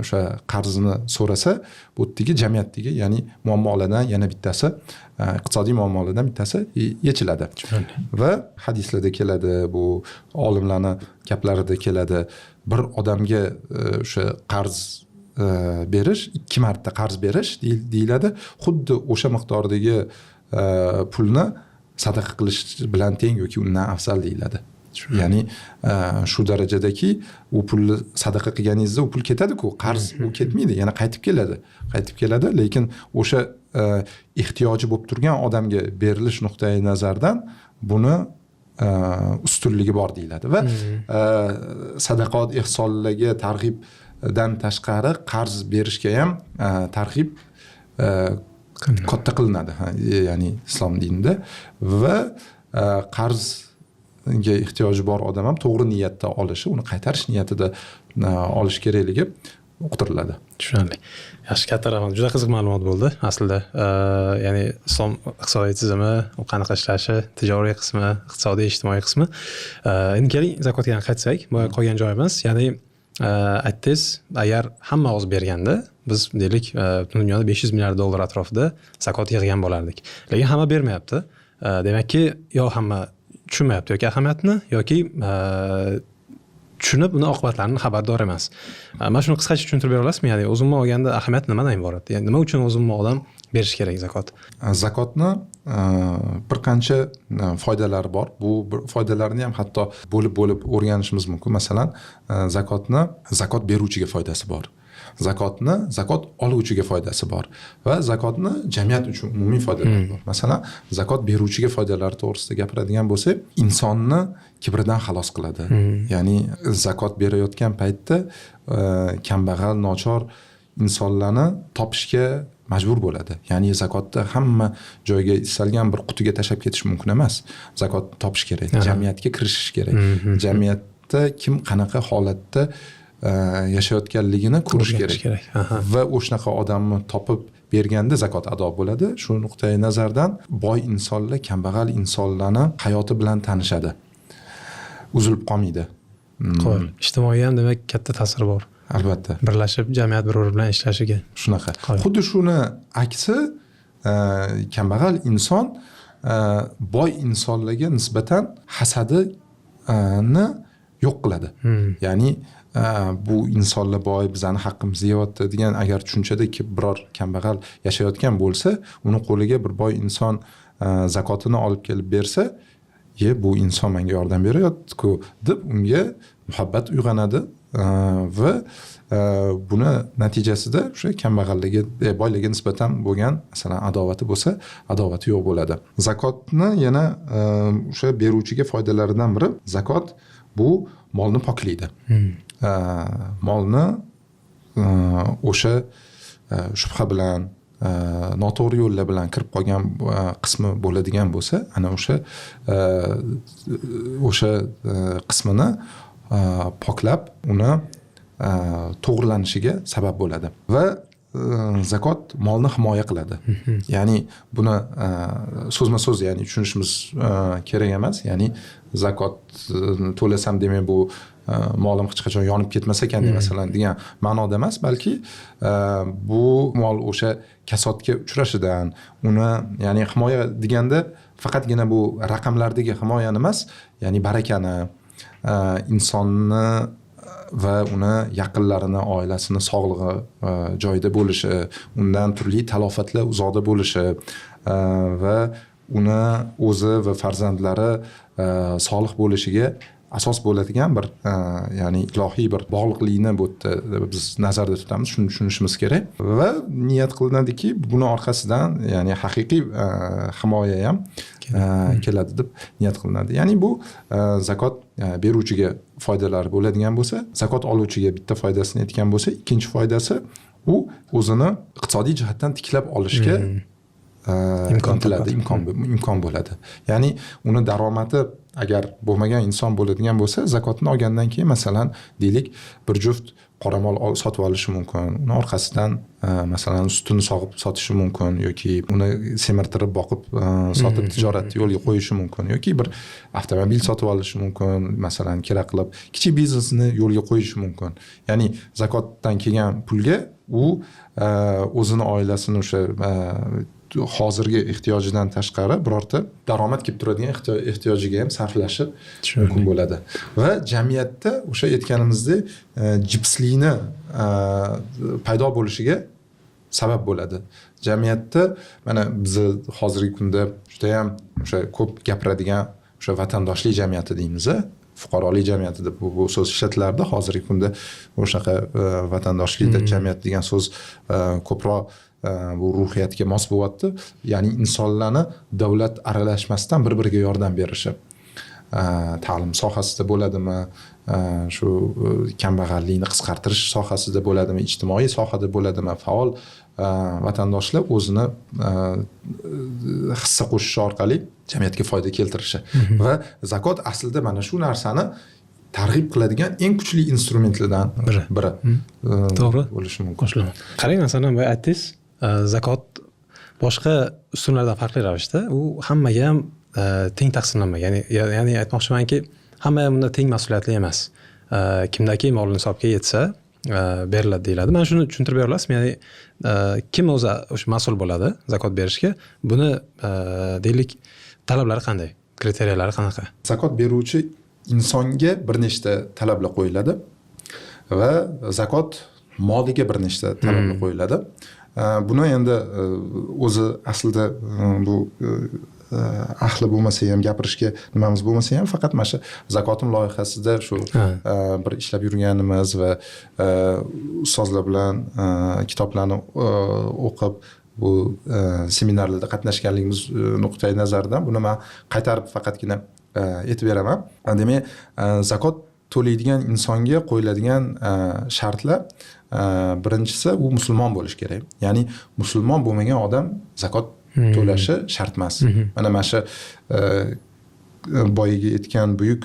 o'sha qarzini so'rasa, bu yerdagi jamiyatdagi, ya'ni muammolardan yana bittasi, iqtisodiy muammolardan bittasi yechiladi. Va hadislarda keladi, bu olimlarni gaplarida keladi. Bir odamga o'sha qarz berish, 2 marta qarz berish deyiladi. Xuddi o'sha miqdordagi pulni sadaqa qilish bilan teng yoki undan afzal deyiladi. Ya'ni shu darajadaki u pulni sadaqa qilganingizda u pul ketadi-ku, qarz u ketmaydi, yana qaytib keladi, lekin o'sha ehtiyoji bo'lib turgan odamga berilish nuqtai nazardan buni ustunligi bor deyiladi va sadaqat ehsonlarga targ'ibdan tashqari qarz berishga ham targ'ib katta qilinadi, ya'ni islom dinida va qarzga ehtiyoji bor odam ham to'g'ri niyatda olishi, uni qaytarish niyatida olish kerakligi uqtiriladi. Tushunarli. Yaxshi, katta rahmat. Juda qiziq ma'lumot bo'ldi aslida. Ya'ni islom iqtisodiy tizimi, u qanaqa ishlashi, tijoriy qismi, iqtisodiy ijtimoiy qismi. Endi keling zakotga qaytsak, bu qolgan joyimiz, ya'ni aytdingiz, agar hamma o'z berganda, biz deylik, butun dunyoda 500 milliard dollar atrofida zakot yig'gan bo'lardik. Lekin hamma bermayapti. Demakki, yo hamma tushunmayapti yoki ahamiyatni, yoki tushunib uni oqibatlarini xabardor emas. Mana shuni qisqacha tushuntirib bera olasizmi? Ya'ni o'zimni olganda ahamiyat nimadan iborat? Ya'ni nima uchun o'zimni odam berish kerak zakot? Zakotni bir qancha foydalari bor. Bu foydalarni ham hatto bo'lib o'rganishimiz mumkin. Masalan, zakot beruvchiga foydasi bor. Zakot oluvchiga foydasi bor va zakotni jamiyat uchun umumiy foydalari bor. Masalan, zakot beruvchiga foydalari to'g'risida gapiradigan bo'lsak, insonni kibridan xalos qiladi. Ya'ni zakot berayotgan paytda kambag'al, nochor insonlarni topishga majbur bo'ladi. Ya'ni zakotda hamma joyga istalgan bir qutiga tashlab ketish mumkin emas. Zakot topish kerak, jamiyatga kirishish kerak. Jamiyatda kim qanaqa holatda yashayotganligini ko'rish kerak. Va o'shanaqa odamni topib berganda zakot ado bo'ladi. Shu nuqtai nazardan boy insonlar kambag'al insonlarni hayoti bilan tanishadi. Uzilib qolmaydi. Qo'l. Ijtimoiy ham demak katta ta'siri bor. Albatta. Birlashib jamiyat bir-biri bilan ishlashiga. Shunaqa. Xuddi shuni aksi kambag'al inson boy insonlarga nisbatan hasadini yo'q qiladi. Ya'ni bu insonlar boy, bizani haqqimizni yeyapti degan agar tushunchada biror kambag'al yashayotgan bo'lsa, uni qo'liga bir boy inson zakotini olib kelib bersa, bu inson menga yordam beryapti-ku deb unga muhabbat uyg'onadi va buni natijasida o'sha kambag'allarga, boylarga nisbatan bo'lgan masalan adovati bo'lsa, adovati yo'q bo'ladi. Zakotni yana o'sha beruvchiga foydalaridan biri, zakot bu molni poklaydi. Molni o'sha shubha bilan, noto'g'ri yo'llar bilan kirib qolgan qismi bo'ladigan bo'lsa, ana o'sha qismini poklab, uni to'g'rilanishiga sabab bo'ladi va zakot molni himoya qiladi. Ya'ni buni so'zma-so'z ya'ni tushunishimiz kerak emas. Ya'ni zakot to'lasam demak bu molim hech qachon yonib ketmas ekan masalan degan ma'noda emas, balki bu mol o'sha kasodga uchrashidan, uni ya'ni himoya deganda faqatgina bu raqamlardagi himoyani emas, ya'ni barakani, insonni va uni yaqinlarini, oilasini sog'lig'i joyida bo'lishi, undan turli talofatlar uzoqda bo'lishi va uni o'zi va farzandlari solih bo'lishiga asos bo'ladigan bir ya'ni ilohiy bir bog'liqlikni bu yerda biz nazarda tutamiz, shuni tushunishimiz kerak va niyat qilinadiki buni orqasidan ya'ni haqiqiy himoya ham keladi deb niyat qilinadi. Ya'ni bu zakot beruvchiga foydalari bo'ladigan bo'lsa, zakot oluvchiga bitta foydasini aytgan bo'lsa, ikkinchi foydasi u o'zini iqtisodiy jihatdan tiklab olishga imkon bo'ladi. Ya'ni uni daromadi agar bo'lmagan inson bo'ladigan bo'lsa, zakotni olgandan keyin masalan deylik bir juft qoramol sotib olishi mumkin. Uni orqasidan masalan sutini sog'ib sotishi mumkin yoki uni semirtirib boqib sotib tijoratni yo'lga qo'yishi mumkin yoki bir avtomobil sotib olishi mumkin, masalan kerak qilib kichik biznesni yo'lga qo'yishi mumkin. Ya'ni zakotdan kelgan pulga u o'zini oilasini o'sha hozirgi ehtiyojidan tashqari birorta daromad kelib turadigan ehtiyojiga ham sarflashi mumkin bo'ladi va jamiyatda o'sha aytganimizdek jipslikni paydo bo'lishiga sabab bo'ladi. Jamiyatda mana biz hozirgi kunda juda ham o'sha ko'p gapiradigan o'sha vatandoshlik jamiyati deymiz, fuqarolik jamiyati deb bu so'z ishlatilardi. Hozirgi kunda o'shaqa vatandoshlik jamiyat degan so'z ko'proq bu ruhiyatga mos bo'lyapti. Ya'ni insonlarni davlat aralashmasdan bir-biriga yordam berishi. Ta'lim sohasida bo'ladimi, shu kambag'allikni qisqartirish sohasida bo'ladimi, ijtimoiy sohada bo'ladimi, faol vatandoshlar o'zini hissa qo'shishi orqali jamiyatga foyda keltirishi va zakot aslida mana shu narsani targ'ib qiladigan eng kuchli instrumentlardan biri to'g'ri bo'lishi mumkin. Qarang, masalan boya aytdingiz, zakot boshqa ustunlardan farqli ravishda u hammaga ham teng taqsimlanmagan. Ya'ni aytmoqchimanki, hamma ham bunda teng mas'uliyatli emas. Kimdaki mol nisobga yetsa beriladi deyiladi. Mana shuni tushuntirib bera olasizmi? Ya'ni kim o'zi o'sha mas'ul bo'ladi zakot berishga? Buni deylik talablari qanday? Kriteriyalar qanaqa? Zakot beruvchi insonga bir nechta talablar qo'yiladi va zakot moliga bir nechta talablar qo'yiladi. Buni endi o'zi aslida bu ahli bo'lmasa ham gapirishga nimamiz bo'lmasa ham faqat mana shu zakotim loyihasida shu bir ishlab yurganimiz va ustozlar bilan kitoblarni o'qib bu seminarlarda qatnashganligimiz nuqtai nazaridan buni men qaytarib faqatgina aytib beraman. Demak, zakot to'laydigan insonga qo'yiladigan shartlar birinchisi u musulmon bo'lishi kerak. Ya'ni musulmon bo'lmagan odam zakot to'lashi shart emas. Mana shu boyiga aytgan buyuk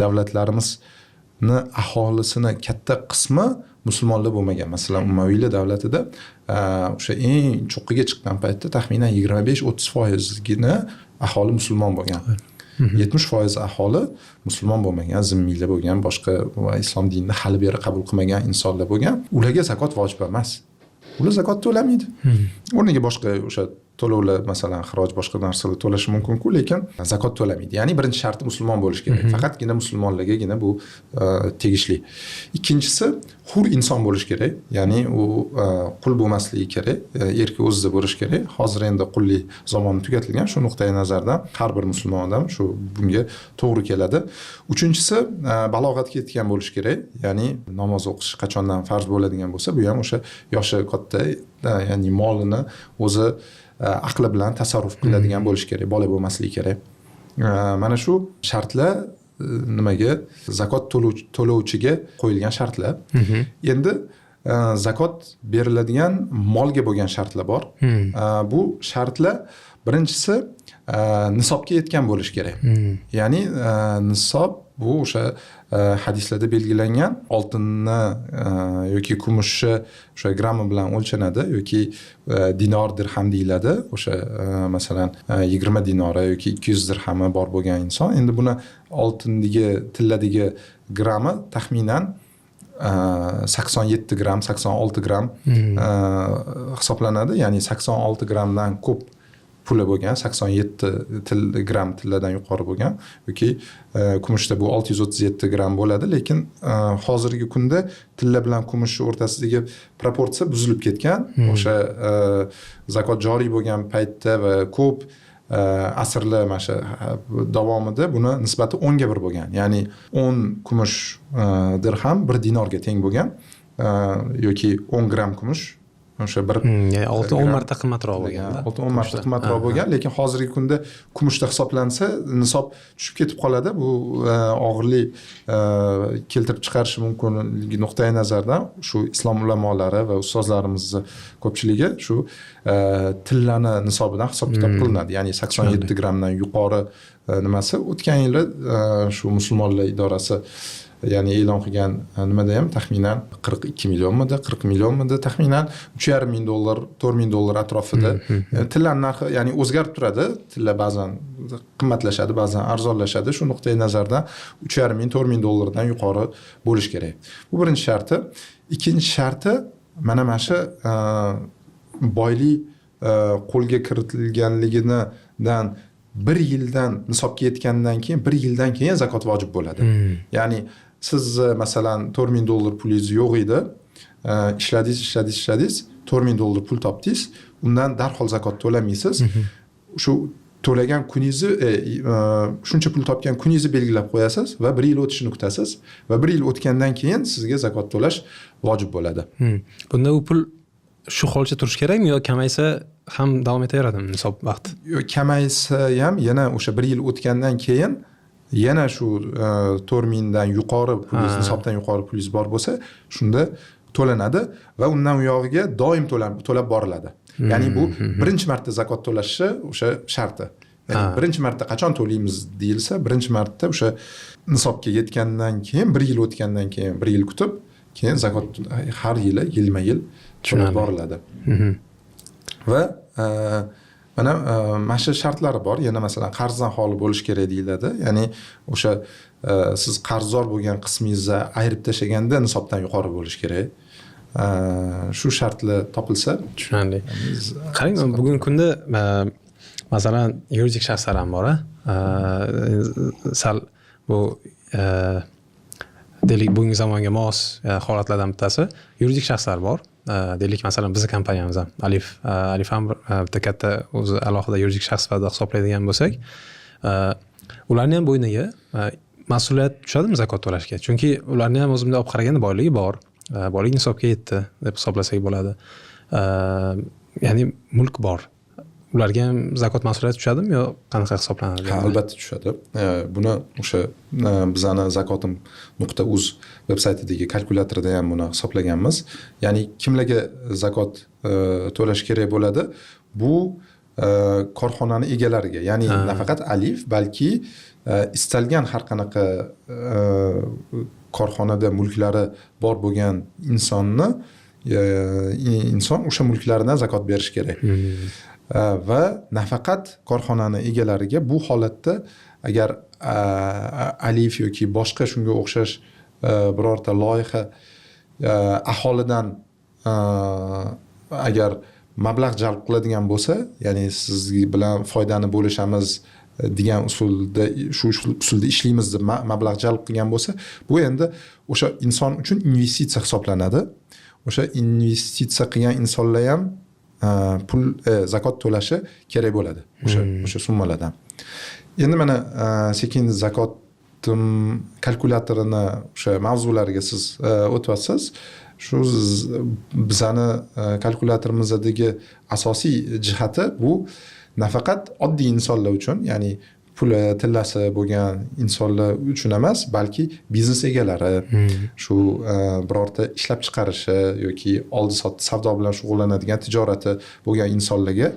davlatlarimizni aholisini katta qismi musulmonlar bo'lmagan. Masalan, Umaviylar davlatida o'sha eng cho'qqiga chiqqan paytda taxminan 25-30% aholi musulmon bo'lgan. 70% aholi musulmon bo'lmagan, zimmiylar bo'lgan, boshqa islom dinini hali beri qabul qilmagan insonlar bo'lgan. Ularga zakot vojib emas. Ular zakot to'lamaydi. O'rniga boshqa o'sha to'lovlar, masalan, xiroj, boshqa narsalar to'lashi mumkin-ku, lekin zakot to'lamaydi. Ya'ni birinchi sharti musulmon bo'lish kerak. Faqatgina musulmonlargagina bu tegishli. Ikkinchisi hur inson bo'lish kerak. Ya'ni u qul bo'lmasligi kerak, erki o'zida bo'lish kerak. Hozir endi qullik zamoni tugatilgan, shu nuqtai nazardan har bir musulmon odam shu bunga to'g'ri keladi. Uchinchisi balog'atga yetgan bo'lish kerak. Ya'ni namoz o'qish qachondan farz bo'ladigan bo'lsa, bu ham o'sha yoshi katta, ya'ni molini o'zi aqli bilan tasarruf qiladigan bo'lish kerak, bola bo'lmasligi kerak. Mana shu shartlar nimaga zakot to'lovchiga qo'yilgan shartlar. Endi zakot beriladigan molga bo'lgan shartlar bor. Bu shartlar birinchisi nisobga yetgan bo'lish kerak. Ya'ni nisob bu o'sha hadislarda belgilangan oltinni yoki kumushni o'sha grammi bilan o'lchanadi yoki dinor, dirham deyiladi. O'sha masalan 20 dinori yoki 200 dirhami bor bo'lgan inson endi buni oltindagi, tilladagi grammi taxminan 87 gram, 86 gram hisoblanadi. Ya'ni 86 gramdan ko'p puli bo'lgan, 87 gram tilladan yuqori bo'lgan yoki kumushda bu 637 gram bo'ladi, lekin hozirgi kunda tilla bilan kumush o'rtasidagi proporsiya buzilib ketgan. O'sha zakot joriy bo'lgan paytda va ko'p asrlar mana shu davomida buni nisbati 10 ga 1 bo'lgan. Ya'ni 10 kumush dirham 1 dinorga teng bo'lgan yoki 10 gramm kumush o'sha bir 10 marta qimmatroq bo'lgan. 10 marta qimmatroq bo'lgan, lekin hozirgi kunda kumushda hisoblansa nisob tushib ketib qoladi. Bu og'irlik keltirib chiqarishi mumkinligi nuqtai nazardan shu islom ulamolari va ustozlarimizni ko'pchiligi shu tillani nisobidan hisob kitob qilinadi. Ya'ni 87 grammdan yuqori nimasi o'tgan yili shu musulmonlar idorasi ya'ni e'lon qilgan nimada ham taxminan 42 millionmidi, 40 millionmidi taxminan $3,5 ming, $4 ming atrofida. Tillar narxi ya'ni o'zgarib turadi. Tillar ba'zan qimmatlashadi, ba'zan arzonlashadi. Shu nuqtai nazardan $3,5 ming, $4 ming dan yuqori bo'lish kerak. Bu birinchi sharti. Ikkinchi sharti mana shu boylik qo'lga kiritilganligidan 1 yildan nisobga yetgandan keyin 1 yildan keyin zakot vojib bo'ladi. Ya'ni siz masalan $4 ming pulingiz yo'q edi, ishladingiz, $4 ming pul topdingiz, undan darhol zakot to'lamaysiz. Shu to'lagan kuningizni shuncha pul topgan kuningizni belgilab qo'yasiz va 1 yil o'tishini kutasiz va 1 yil o'tgandan keyin sizga zakot to'lash vojib bo'ladi. Bunda u pul shu holicha turishi kerakmi yo kamaysa ham davom etaveradimi nisob vaqt? Kamaysa ham yana o'sha 1 yil o'tgandan keyin yana shu 4 mingdan yuqori pulingiz, nisobdan yuqori pulingiz bor bo'lsa, shunda to'lanadi va undan u yog'iga doim to'lab boriladi. Ya'ni bu birinchi marta zakot to'lashi o'sha sharti. Ya'ni birinchi marta qachon to'laymiz deyilsa, birinchi marta o'sha nisobga yetgandan keyin 1 yil o'tgandan keyin 1 yil kutib, keyin zakot har yili yilma-yil to'lab boriladi. Va mana shu shartlari bor. Yana masalan qarzdan xoli bo'lish kerak deyiladi. Ya'ni o'sha siz qarzdor bo'lgan qismingizni ayirib tashlaganda nisobdan yuqori bo'lish kerak. Shu shartlar topilsa tushunarli. Qarang, bugungi kunda masalan yuridik shaxslar ham bor. Sal bu deylik bugungi zamonga mos holatlardan bittasi yuridik shaxslar bor. Deylik masalan bizning kompaniyamiz ham Alif ham bitta katta o'zi alohida yuridik shaxs sifatida hisoblaydigan bo'lsak, ularning ham bo'yniga mas'uliyat tushadimi zakot to'lashga? Chunki ularning ham o'zimda olib qaraganda boyligi bor. Boylik nisobga yetdi deb hisoblasak bo'ladi. Ya'ni mulk bor. Ularga ham zakot mas'uliyati tushadimi yo qanaqa hisoblanadi? Albatta tushadi. Buni o'sha bizani zakotim.uz veb-saytidagi kalkulyatorda ham buni hisoblaganmiz. Ya'ni kimlarga zakot to'lash kerak bo'ladi? Bu korxonani egalariga, ya'ni nafaqat Alif, balki istalgan har qanaqa korxonada mulklari bor bo'lgan inson o'sha mulklaridan zakot berish kerak. Va nafaqat korxonani egalariga, bu holatda agar Alif yoki boshqa shunga o'xshash birorta loyiha aholidan agar mablag' jalb qiladigan bo'lsa, ya'ni siz bilan foydani bo'lishamiz degan usulda ishlaymiz deb mablag' jalb qilgan bo'lsa, bu endi o'sha inson uchun investitsiya hisoblanadi. O'sha investitsiya qilgan insonlar ham pul zakot to'lashi kerak bo'ladi o'sha summalardan. Endi mana sekin zakot kalkulyatorini o'sha mavzulariga siz o'tyapsiz. Shu bizani kalkulyatorimizdagi asosiy jihati bu nafaqat oddiy insonlar uchun, ya'ni puli tillasi bo'lgan insonlar uchun emas, balki biznes egalari, shu birorta ishlab chiqarishi yoki oldi savdo bilan shug'ullanadigan tijorati bo'lgan insonlarga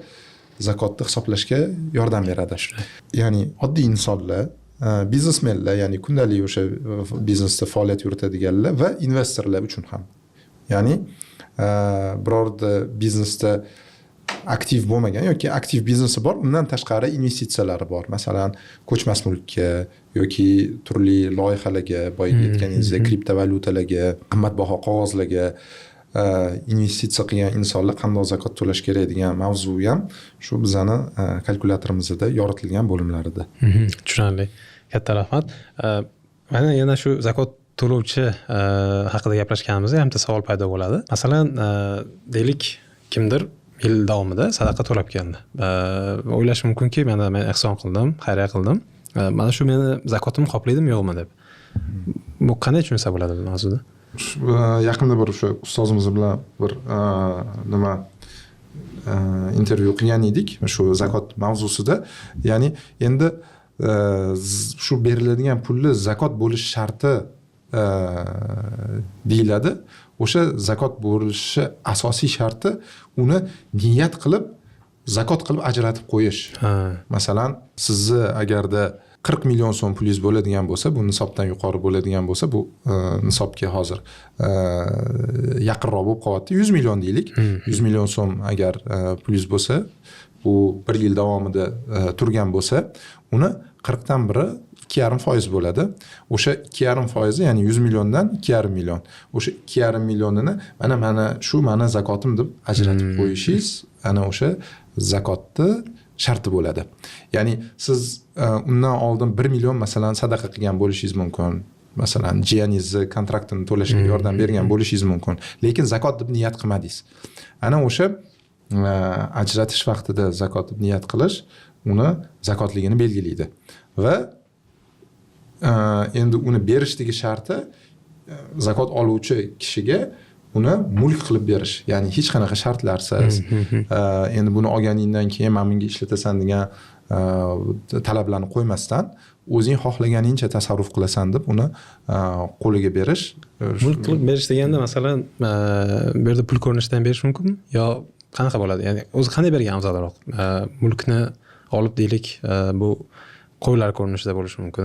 zakotni hisoblashga yordam beradi. Ya'ni oddiy insonlar, biznesmenlar, ya'ni kundalik o'sha biznesda faoliyat yuritadiganlar va investorlar uchun ham. Ya'ni birorta biznesda aktiv bo'lmagan yoki aktiv biznesi bor, undan tashqari investitsiyalari bor. Masalan, ko'chmas mulkka yoki turli loyihalarga, boyagi aytganingizdek kriptovalyutalarga, qimmatbaho qog'ozlarga investitsiya qilgan insonlar qanday zakot to'lash kerak degan mavzu ham shu bizani kalkulyatorimizda yoritilgan bo'limlarida. Tushunarli. Katta rahmat. Mana yana shu zakot to'lovchi haqida gaplashganimizda ham savol paydo bo'ladi. Masalan, deylik kimdir yil davomida sadaqa to'lab keldi. O'ylash mumkinki, men ehson qildim, xayriya qildim. Mana shu meni zakotim qoplaydimi yo'qmi deb. Bu qanday tushunsa bo'ladi bu mavzuda? Yaqinda bir o'sha ustozimiz bilan bir nima intervyu qilgan edik shu zakot mavzusida. Ya'ni endi shu beriladigan pulni zakot bo'lish sharti deyiladi. O'sha zakot bo'lishi asosiy sharti uni niyat qilib zakot qilib ajratib qo'yish. Masalan, sizni agarda 40 million so'm pulingiz bo'ladigan bo'lsa, bu nisobdan yuqori bo'ladigan bo'lsa, bu nisobga hozir yaqinroq bo'lib qolyapti. 100 million deylik. 100 million so'm agar pulingiz bo'lsa, bu 1 yil davomida turgan bo'lsa, uni 40 dan biri 2,5% bo'ladi. O'sha 2,5%, ya'ni 100 milliondan 2,5 million. O'sha 2,5 millionini mana shu meni zakotim deb ajratib qo'yishingiz, ana o'sha zakotni sharti bo'ladi. Ya'ni siz undan oldin 1 million masalan sadaqa qilgan bo'lishingiz mumkin. Masalan, jiyaningizni kontraktini to'lashga yordam bergan bo'lishingiz mumkin. Lekin zakot deb niyat qilmadingiz. Ana o'sha ajratish vaqtida zakot deb niyat qilish uni zakotligini belgilaydi. Va endi uni berishdagi sharti zakot oluvchi kishiga uni mulk qilib berish. Ya'ni hech qanaqa shartlarsiz, endi buni olganingdan keyin men bunga ishlatasan degan talablarni qo'ymasdan o'zing xohlaganingcha tasarruf qilasan deb uni qo'liga berish. Mulk qilib berish deganda masalan bu yerda pul ko'rinishidan berish mumkinmi yo qanaqa bo'ladi? Ya'ni o'zi qanday bergan afzalroq? Mulkni olib deylik, bu qo'ylar ko'rinishida bo'lishi mumkin,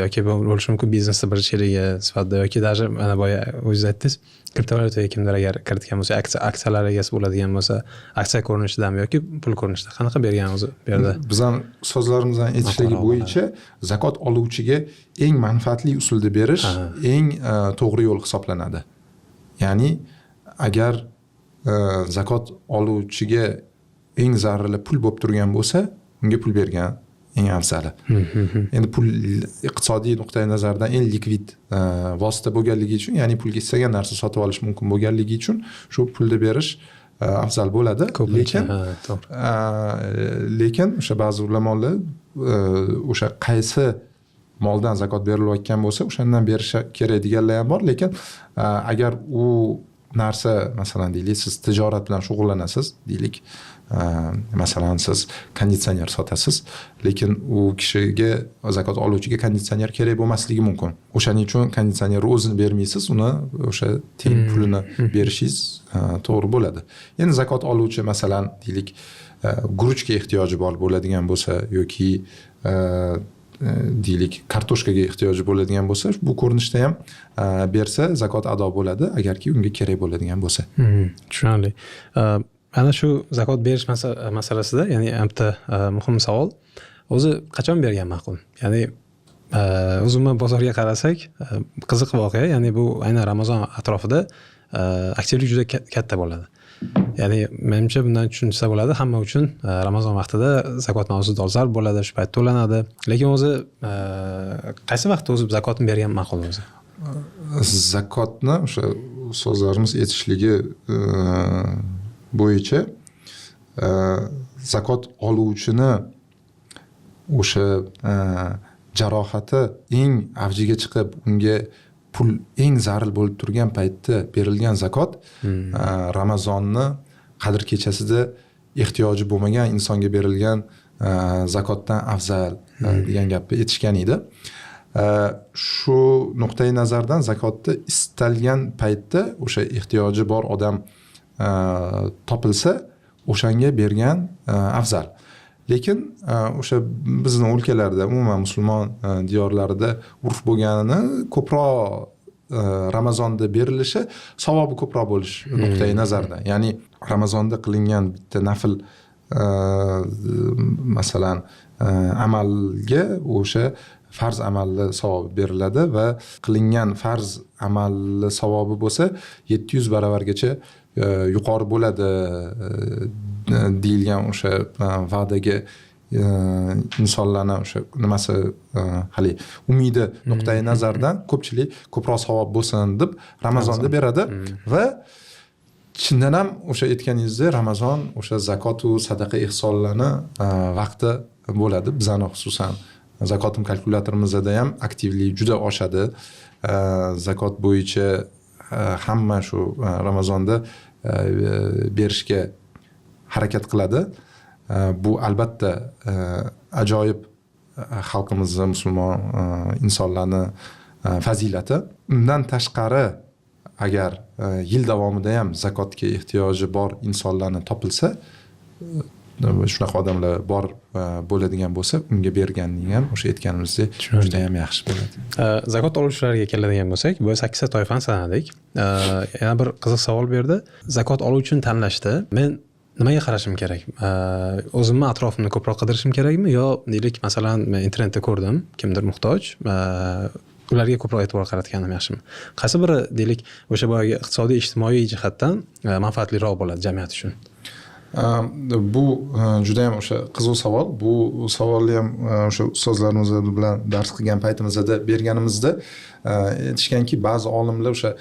yoki bo'lishi mumkin biznesda bir sherigi sifatida, yoki даже mana boya o'zingiz aytdingiz, kriptovalyutaga kimdir agar kiritgan bo'lsa, aksiyalar egasi bo'ladigan bo'lsa, aksiya ko'rinishidami yoki pul ko'rinishida qanaqa bergan o'zi bu yerda? Bizning so'zlarimizdan aytishligi bo'yicha zakot oluvchiga eng manfaatli usulda berish eng to'g'ri yo'l hisoblanadi. Ya'ni agar zakot oluvchiga eng zararli pul bo'lib turgan bo'lsa, unga pul bergan eng afzali. Endi pul iqtisodiy nuqtai nazardan eng likvid vosita bo'lganligi uchun, ya'ni pulga istagan narsa sotib olish mumkin bo'lganligi uchun shu pulni berish afzal bo'ladi. Lekin o'sha ba'zi ulamolar o'sha qaysi moldan zakot berilayotgan bo'lsa, o'shandan berish kerak deganlar ham bor. Lekin agar u narsa, masalan deylik, siz tijorat bilan shug'ullanasiz, deylik, masalan siz konditsioner sotasiz, lekin u kishiga, zakot oluvchiga konditsioner kerak bo'lmasligi mumkin. O'shaning uchun konditsionerni o'zini bermaysiz, uni o'sha teng pulini berishingiz to'g'ri bo'ladi. Endi zakot oluvchi masalan deylik guruchga ehtiyoji bor bo'ladigan bo'lsa yoki deylik kartoshkaga ehtiyoji bo'ladigan bo'lsa, bu ko'rinishda ham bersa zakot ado bo'ladi, agarki unga kerak bo'ladigan bo'lsa. Tushunarli. Ana shu zakot berish masalasida, ya'ni bitta muhim savol, o'zi qachon bergan ma'qul? Ya'ni o'zimiz bozorga qarasak, qiziq voqea, ya'ni bu aynan Ramazon atrofida aktivlik juda katta bo'ladi. Ya'ni menimcha bundan tushunsa bo'ladi, hamma uchun Ramazon vaqtida zakot mavzusi dolzarb bo'ladi, shu payt to'lanadi. Lekin o'zi qaysi vaqtda o'zi zakotni bergan ma'qul o'zi? Zakotni o'sha so'zlarimiz aytishligi bo'yicha zakot oluvchini o'sha jarohati eng avjiga chiqib, unga pul eng zarur bo'lib turgan paytda berilgan zakot Ramazonni qadr kechasida ehtiyoji bo'lmagan insonga berilgan zakotdan afzal degan gapni aytishgan edi. Shu nuqtai nazardan zakotni istalgan paytda o'sha ehtiyoji bor odam topilsa, o'shanga bergan afzal. Lekin o'sha bizning o'lkalarda, umuman musulmon diyorlarida urf bo'lganini ko'proq Ramazonda berilishi savobi ko'proq bo'lish nuqtai nazardan. Ya'ni Ramazonda qilingan bitta nafl masalan amalga o'sha farz amalli savobi beriladi va qilingan farz amalli savobi bo'lsa 700 baravargacha yuqori bo'ladi deyilgan o'sha va'daga insonlarning o'sha nimasi hali umidi nuqtai nazardan ko'pchilik ko'proq savob bo'lsin deb Ramazonda beradi va chindan ham o'sha aytganingizdek Ramazon o'sha zakotu sadaqa ehsonlarni vaqti bo'ladi. Bizani xususan zakotim kalkulyatorimizdada ham aktivlik juda oshadi. Zakot bo'yicha hamma shu Ramazonda berishga harakat qiladi. Bu albatta ajoyib xalqimizni, musulmon insonlarni fazilati. Undan tashqari agar yil davomida ham zakotga ehtiyoji bor insonlarni topilsa, shunaqa odamlar bor bo'ladigan bo'lsa, unga berganning ham o'sha aytganimizdek juda ham yaxshi bo'ladi. Zakot oluvchilarga keladigan bo'lsak, bu 8 ta toifani sanadik. Yana bir qiziq savol berdi. Zakot oluvchini tanlashda men nimaga qarashim kerak? O'zimni atrofimni ko'proq qidirishim kerakmi yo deylik, masalan, men internetda ko'rdim, kimdir muhtoj, ularga ko'proq e'tibor qaratganim yaxshimi? Qaysi biri deylik, o'sha boyagi iqtisodiy, ijtimoiy jihatdan manfaatliroq bo'ladi jamiyat uchun? Bu juda ham o'sha qiziq savol. Bu savolni ham o'sha ustozlarimiz bilan dars qilgan paytimizda berganimizda aytishganki, ba'zi olimlar o'sha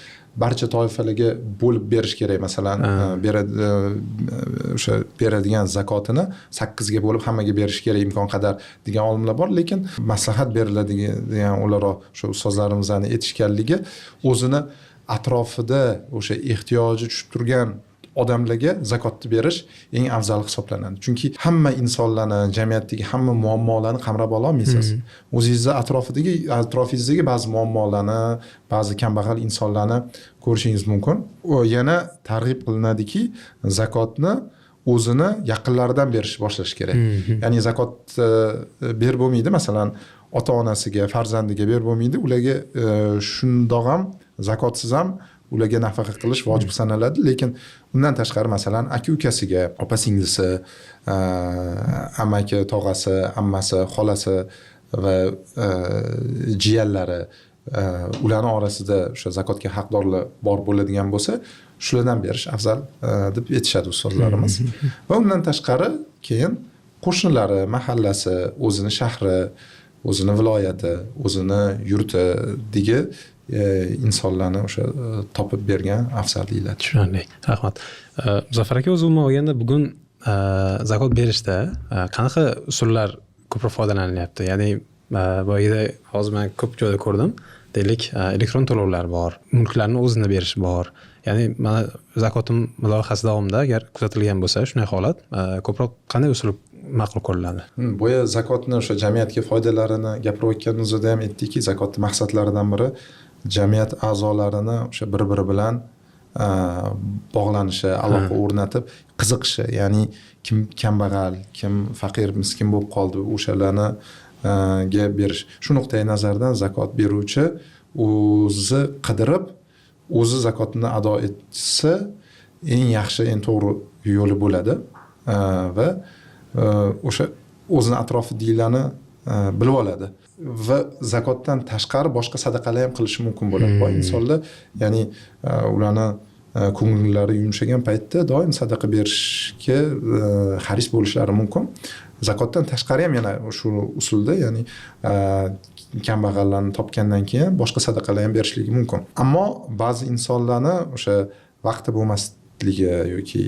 barcha toifalarga bo'lib berish kerak. Masalan, o'sha beradigan zakotini 8 ga bo'lib hammaga berish kerak imkon qadar degan olimlar bor, lekin maslahat beriladigan o'laroq o'sha ustozlarimizning aytishganligi o'zini atrofida o'sha ehtiyoji tushib turgan odamlarga zakotni berish eng afzal hisoblanadi. Chunki hamma insonlarni, jamiyatdagi hamma muammolarni qamrab ola olmaysiz. O'zingizni atrofingizdagi ba'zi muammolarni, ba'zi kambag'al insonlarni ko'rishingiz mumkin. Yana targ'ib qilinadiki, zakotni o'zini yaqinlaridan berish boshlash kerak. Ya'ni zakot berib bo'lmaydi, masalan, ota-onasiga, farzandiga berib bo'lmaydi. Ularga shundoq ham zakotsiz ham ularga nafaqa qilish vojib sanaladi, lekin undan tashqari masalan aka-ukasiga, opa-singlisi, amaki, tog'asi, ammasi, xolasi va jiyanlari, ularning orasida o'sha zakotga haqdorlar bor bo'ladigan bo'lsa, shulardan berish afzal deb aytishadi ustozlarimiz. Va undan tashqari keyin qo'shnilari, mahallasi, o'zini shahri, o'zini viloyati, o'zini yurtidagi insonlarni o'sha topib bergan afzal deyiladi. Tushunarli. Rahmat. Muzaffar aka, o'zi umuman olganda bugun zakot berishda qanaqa usullar ko'proq foydalanilyapti? Ya'ni boyagida hozir men ko'p joyda ko'rdim. Deylik, elektron to'lovlar bor, mulklarni o'zini berish bor. Ya'ni mana zakotim loyihasi davomida agar kuzatilgan bo'lsa, shunday holat ko'proq qanday usul ma'qul ko'riladi? Boya zakotni o'sha jamiyatga foydalarini gapirayotganimizda ham aytdikki, zakotning maqsadlaridan biri jamiyat a'zolarini o'sha bir-biri bilan bog'lanishi, aloqa o'rnatib, qiziqishi, ya'ni kim kambag'al, kim faqir, miskin bo'lib qoldi, o'shalarni ga berish. Shu nuqtai nazardan zakot beruvchi o'zi qidirib, o'zi zakotni ado etsa eng yaxshi, eng to'g'ri yo'li bo'ladi va o'sha o'zini atrofidagilarni bilib oladi va zakotdan tashqari boshqa sadaqalar ham qilishi mumkin bo'ladi. Boy insonlar, ya'ni ularni ko'ngillari yumshagan paytda doim sadaqa berishga haris bo'lishlari mumkin. Zakotdan tashqari ham yana shu usulda, ya'ni kambag'allarni topgandan keyin boshqa sadaqalar ham berishligi mumkin. Ammo ba'zi insonlarni o'sha vaqti bo'lmasligi yoki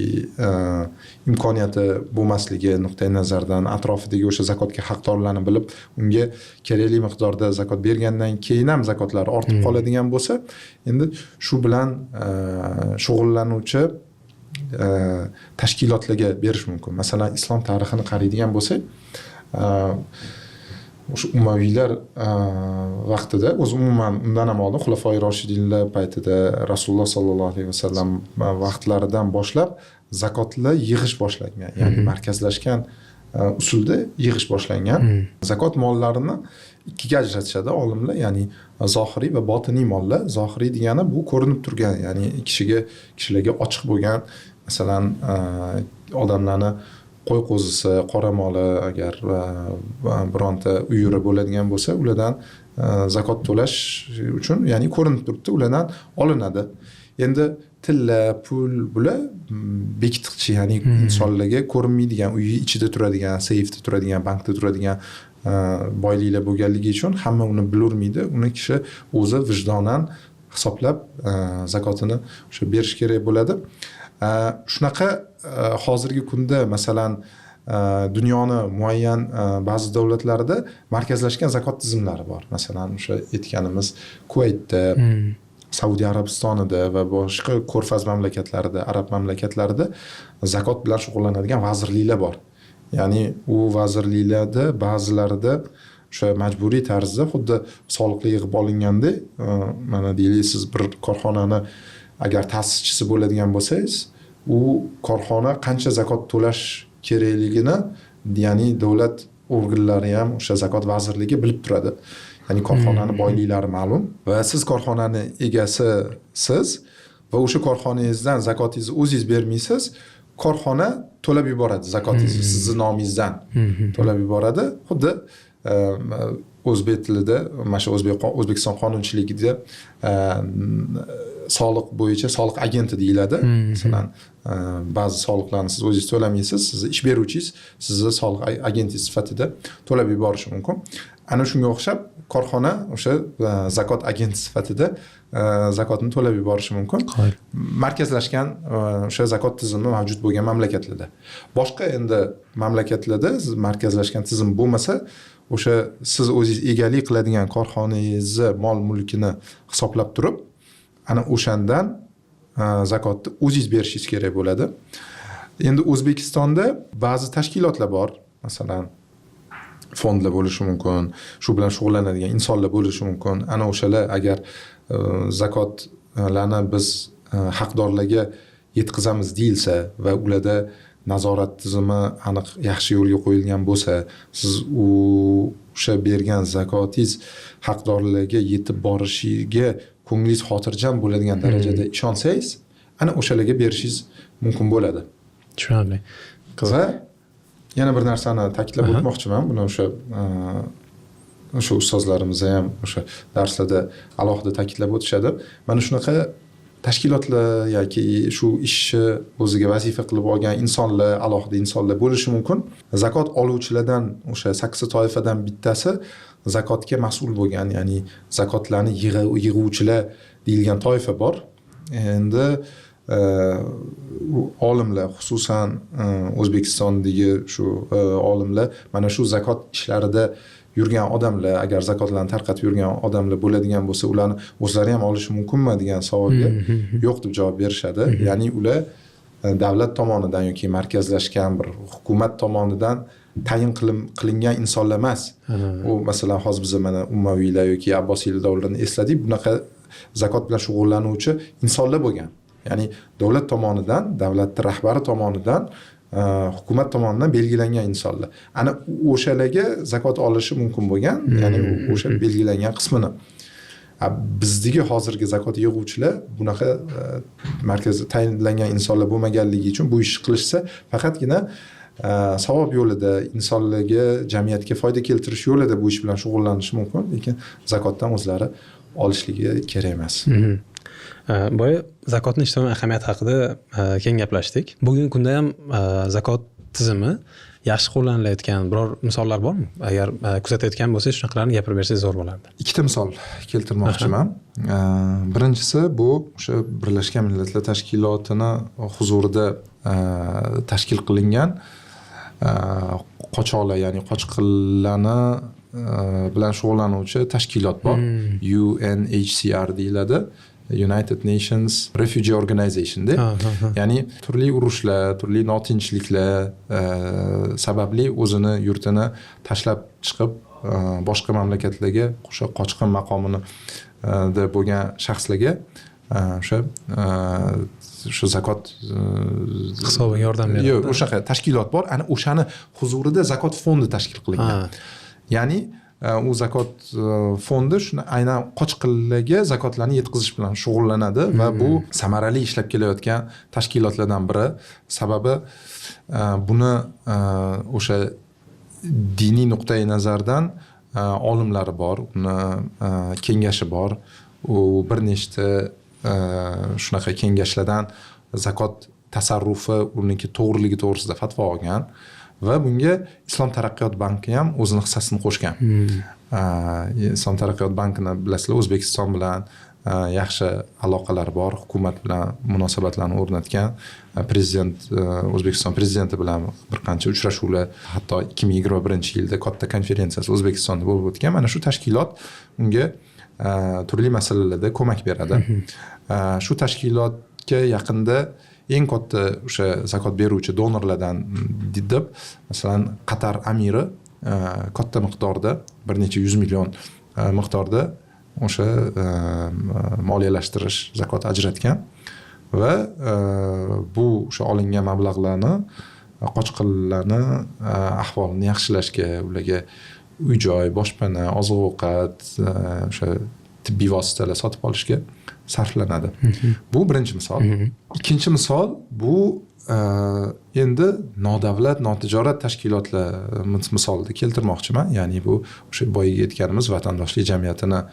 imkoniyati bo'lmasligi nuqtai nazardan atrofidagi o'sha zakotga haqdorlarni bilib, unga kerakli miqdorda zakot bergandan keyin ham zakotlar ortib qoladigan bo'lsa, endi shu bilan shug'ullanuvchi tashkilotlarga berish mumkin. Masalan, islom tarixini qaraydigan bo'lsak, o'sha Umaviylar vaqtida, o'zi umuman undan ham oldin Xulafoi Roshidinlar paytida, Rasululloh sollallohu alayhi vasallam vaqtlaridan boshlab zakotlar yig'ish boshlangan, ya'ni markazlashgan usulda yig'ish boshlangan. Zakot mollarini ikkiga ajratishadi olimlar, ya'ni zohiriy va botiniy mollar. Zohiriy degani bu ko'rinib turgan, ya'ni kishilarga ochiq bo'lgan, masalan, odamlarni qo'y qo'zisi, qora moli agar bironta uyuri bo'ladigan bo'lsa, ulardan zakot to'lash uchun, ya'ni ko'rinib turibdi, ulardan olinadi. Endi tilla, pul bular bekitqichi, ya'ni insonlarga ko'rinmaydigan, uyi ichida turadigan, seyfda turadigan, bankda turadigan boyliklar bo'lganligi uchun hamma uni bilurmaydi. Uni kishi o'zi vijdonan hisoblab zakotini o'sha berish kerak bo'ladi. Shunaqa hozirgi kunda masalan dunyoni muayyan ba'zi davlatlarida markazlashgan zakot tizimlari bor. Masalan, o'sha aytganimiz Kuvaytda, Saudiya Arabistonida va boshqa Ko'rfaz mamlakatlarida, arab mamlakatlarida zakot bilan shug'ullanadigan vazirliklar bor. Ya'ni u vazirliklarda ba'zilarida o'sha majburiy tarzda xuddi soliqli yig'ib olingandek, mana deylik siz bir korxonani agar ta'sischisi bo'ladigan bo'lsangiz, u korxona qancha zakot to'lash kerakligini, ya'ni davlat organlari ham o'sha zakot vazirligi bilib turadi. Ya'ni korxonani boyliklari ma'lum va siz korxonani egasisiz va o'sha korxonangizdan zakotingizni o'zingiz bermaysiz, korxona to'lab yuboradi zakotingizni sizni nomingizdan to'lab yuboradi. Xuddi o'zbek tilida, mana shu O'zbekiston qonunchiligida soliq bo'yicha soliq agenti deyiladi. Masalan, ba'zi soliqlarni siz o'zingiz to'lamaysiz, sizni ish beruvchingiz sizni soliq agenti sifatida to'lab yuborishi mumkin. Ana shunga o'xshab korxona o'sha zakot agenti sifatida zakotni to'lab yuborishi mumkin. Markazlashgan o'sha zakot tizimi mavjud bo'lgan mamlakatlarda. Boshqa endi mamlakatlarda markazlashgan tizim bo'lmasa, o'sha siz o'zingiz egalik qiladigan korxonangizni mol-mulkini hisoblab turib, ana o'shandan zakotni o'zingiz berishingiz kerak bo'ladi. Endi O'zbekistonda ba'zi tashkilotlar bor, masalan, fondlar bo'lishi mumkin, shu bilan shug'ullanadigan insonlar bo'lishi mumkin. Ana o'shalar agar zakotlarni biz haqdorlarga yetkazamiz deyilsa va ularda nazorat tizimi aniq yaxshi yo'lga qo'yilgan bo'lsa, siz o'sha bergan zakotingiz haqdorlarga yetib borishiga ko'nglingiz xotirjam bo'ladigan darajada ishonsangiz, ana o'shalarga berishingiz mumkin bo'ladi. Tushunarli. Va yana bir narsani ta'kidlab o'tmoqchiman. Buni o'sha ustozlarimiz ham o'sha darslarda alohida ta'kidlab o'tishadi. Mana shunaqa tashkilotlar yoki shu ishni o'ziga vazifa qilib olgan insonlar, alohida insonlar bo'lishi mumkin. Zakot oluvchilardan o'sha 8 toifadan bittasi zakotga mas'ul bo'lgan, ya'ni zakotlarni yig'uvchilar deyilgan toifa bor. Endi olimlar, xususan O'zbekistondagi shu olimlar mana shu zakot ishlarida yurgan odamlar, agar zakotlarni tarqatib yurgan odamlar bo'ladigan bo'lsa, ularni o'zlari ham olishi mumkinmi degan savolga yo'q deb javob berishadi. Ya'ni ular davlat tomonidan yoki markazlashgan bir hukumat tomonidan tayin qilingan insonlar emas. U masalan hozir biz mana Ummaviylar yoki Abbosiylar davlarini esladik, bunaqa zakot bilan shug'ullanuvchi insonlar bo'lgan. Ya'ni davlat tomonidan, davlat rahbari tomonidan, hukumat tomonidan belgilangan insonlar. Ana o'shalarga zakot olishi mumkin bo'lgan, ya'ni o'sha belgilangan qismini. Bizdagi hozirgi zakot yig'uvchilar bunaqa markazda tayinlangan insonlar bo'lmaganligi uchun bu ishni qilishsa, faqatgina savob yo'lida, insonlarga, jamiyatga foyda keltirish yo'lida bu ish bilan shug'ullanishi mumkin, lekin zakotdan o'zlari olishligi kerak emas. Boya zakotni ijtimoiy ahamiyati haqida keng gaplashdik. Bugungi kunda ham zakot tizimi yaxshi qo'llanilayotgan biror misollar bormi? Agar kuzatayotgan bo'lsangiz, shunaqalarni gapirib bersangiz zo'r bo'lardi. Ikkita misol keltirmoqchiman. Birinchisi bu o'sha Birlashgan Millatlar Tashkilotini huzurida tashkil qilingan qochoqlar, ya'ni qochqinlarni bilan shug'ullanuvchi tashkilot bor. UNHCR deyiladi. United Nations Refugee Organization deb. Ya'ni turli urushlar, turli notinchliklar sababli o'zini yurtini tashlab chiqib boshqa mamlakatlarga o'sha qochqin maqomini da bo'lgan shaxslarga o'sha zakot hisobiga yordam beradi. Yo'q, o'sha tashkilot bor. Ana o'shani huzurida zakot fondi tashkil qilingan. Ya'ni u zakot fondi shuni aynan qochqinlarga zakotlarni yetkazish bilan shug'ullanadi va bu samarali ishlab kelayotgan tashkilotlardan biri. Sababi buni o'sha diniy nuqtai nazardan olimlari bor, uni kengashi bor. U bir nechta shunaqa kengashlardan zakot tasarrufi, uniki to'g'riligi to'g'risida fatvo olgan. Va bunga Islom taraqqiyot banki ham o'zining hissasini qo'shgan. Islom taraqqiyot bankini bilasizlar, O'zbekiston bilan yaxshi aloqalar bor, hukumat bilan munosabatlarni o'rnatgan. Prezident O'zbekiston prezidenti bilan bir qancha uchrashuvlar, hatto 2021-yilda katta konferensiyasi O'zbekistonda bo'lib o'tgan. Mana shu tashkilot unga turli masalalarda ko'mak beradi. Shu tashkilotga yaqinda eng katta o'sha zakot beruvchi donorlardan deb masalan Qatar amiri katta miqdorda bir necha 100 million miqdorda o'sha moliyalashtirish zakot ajratgan va bu o'sha olingan mablag'larni qochqinlarni ahvolini yaxshilashga, ularga uy-joy, boshpana, oziq-ovqat, o'sha tibbiy vositalar sotib olishga sarflanadi. Bu birinchi misol. Ikkinchi misol bu endi nodavlat, notijorat tashkilotlar misolida keltirmoqchiman. Ya'ni bu o'sha boyaga aytganimiz vatandoshlik jamiyatini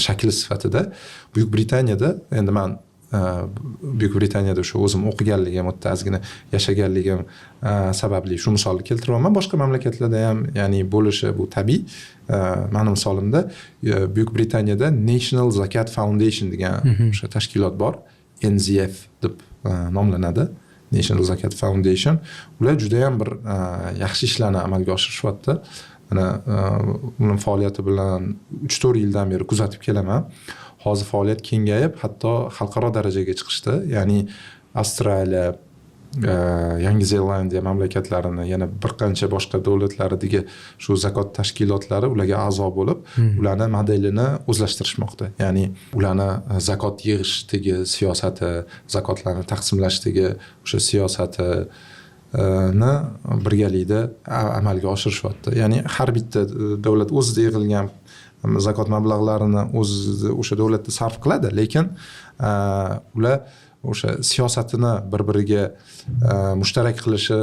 shakli sifatida Buyuk Britaniyada, endi men Buyuk Britaniyada o'sha o'zim o'qiganligim, o'tda ozgina yashaganligim sababli shu misolni keltiryapman. Boshqa mamlakatlarda ham ya'ni bo'lishi bu tabiiy. Mening misolimda Buyuk Britaniyada National Zakat Foundation degan o'sha tashkilot bor. NZF deb nomlanadi. National Zakat Foundation. Ular juda ham bir yaxshi ishlarni amalga oshirishyapti. Mana uning faoliyati bilan 3-4 yildan beri kuzatib kelaman. Hozir faoliyat kengayib, hatto xalqaro darajaga chiqishdi. Ya'ni Avstraliya, Yangi Zelandiya mamlakatlarini, yana bir qancha boshqa davlatlardagi shu zakot tashkilotlari ularga a'zo bo'lib, ularni modelini o'zlashtirishmoqda. Ya'ni ularni zakot yig'ishdagi siyosati, zakotlarni taqsimlashdagi o'sha siyosati ni birgalikda amalga oshirishyapti. Ya'ni har bitta davlat o'zida yig'ilgan zakot mablag'larini o'sha davlatda sarf qiladi, lekin ular o'sha siyosatini bir-biriga mushtarak qilishi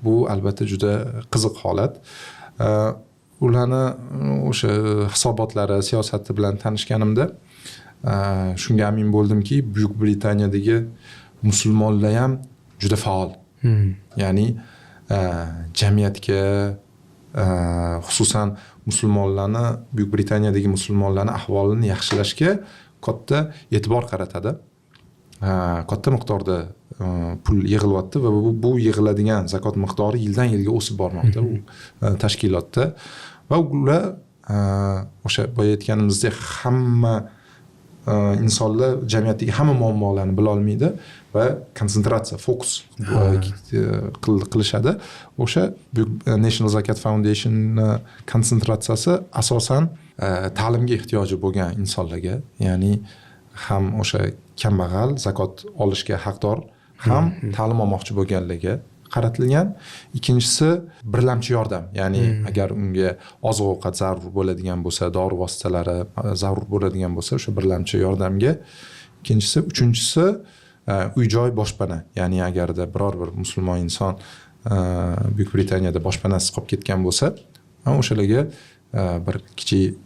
bu albatta juda qiziq holat. Ularni o'sha hisobotlari, siyosati bilan tanishganimda shunga amin bo'ldimki, Buyuk Britaniyadagi musulmonlar ham juda faol. Ya'ni jamiyatga xususan musulmonlarni, Buyuk Britaniyadagi musulmonlarni ahvolini yaxshilashga katta e'tibor qaratadi. Katta miqdorda pul yig'ilyapti va bu yig'iladigan zakot miqdori yildan yilga o'sib bormoqda bu tashkilotda. Va ular o'sha boya aytganimizdek hamma insonlar jamiyatdagi hamma muammolarni bila olmaydi va konsentratsiya, fokus qilishadi. O'sha National Zakat Foundation konsentratsiyasi asosan ta'limga ehtiyoji bo'lgan insonlarga, ya'ni ham o'sha kambag'al, zakot olishga haqdor, ham ta'lim olmoqchi bo'lganlarga qaratilgan. Ikkinchisi birlamchi yordam, ya'ni agar unga oziq-ovqat zarur bo'ladigan bo'lsa, dori vositalari zarur bo'ladigan bo'lsa, o'sha birlamchi yordamga. Ikkinchisi, uchinchisi uy-joy, boshpana. Ya'ni agarda biror bir musulmon inson Buyuk Britaniyada boshpanasiz qolib ketgan bo'lsa, o'shalarga bir kichik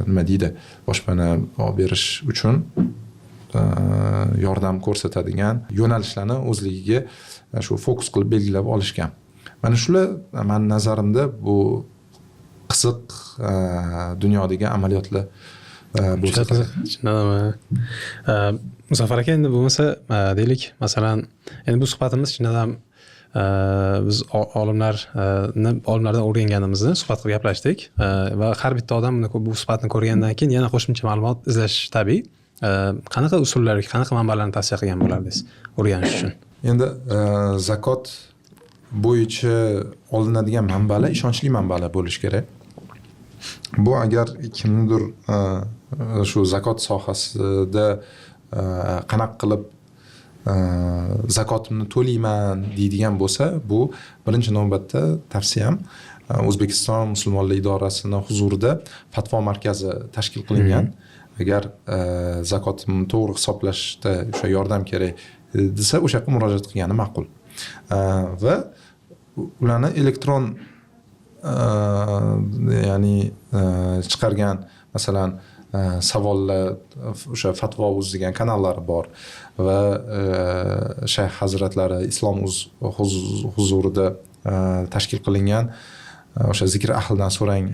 nima deydi, boshpana olib berish uchun yordam ko'rsatadigan yo'nalishlarni o'zligiga shu fokus qilib belgilab olishgan. Mana shular men nazarimda bu qiziq dunyodagi amaliyotlar bo'lsa kerak. Muzaffar aka, endi bo'lmasa deylik, masalan, endi bu suhbatimiz chindan biz olimlardan o'rganganimizni suhbat qilib gaplashdik va har bitta odam bu suhbatni ko'rgandan keyin yana qo'shimcha ma'lumot izlash tabiiy. Qanaqa usullar, qanaqa manbalarni tavsiya qilgan bo'lardingiz o'rganish uchun? Endi zakot bo'yicha olinadigan manbalar ishonchli manbalar bo'lishi kerak. Bu agar kimnidir shu zakot sohasida qanaqa qilib zakotimni to'layman deydigan bo'lsa, bu birinchi navbatda tavsiyam O'zbekiston musulmonlar idorasining huzurida fatvo markazi tashkil qilingan. Agar zakotimni to'g'ri hisoblashda o'sha yordam kerak desa, o'sha yoqqa murojaat qilgani ma'qul. Va ularni elektron ya'ni chiqargan masalan savollar, o'sha fatvo.uz degan kanallari bor va Shayx hazratlari Islom huzurida tashkil qilingan o'sha zikr ahlidan so'rang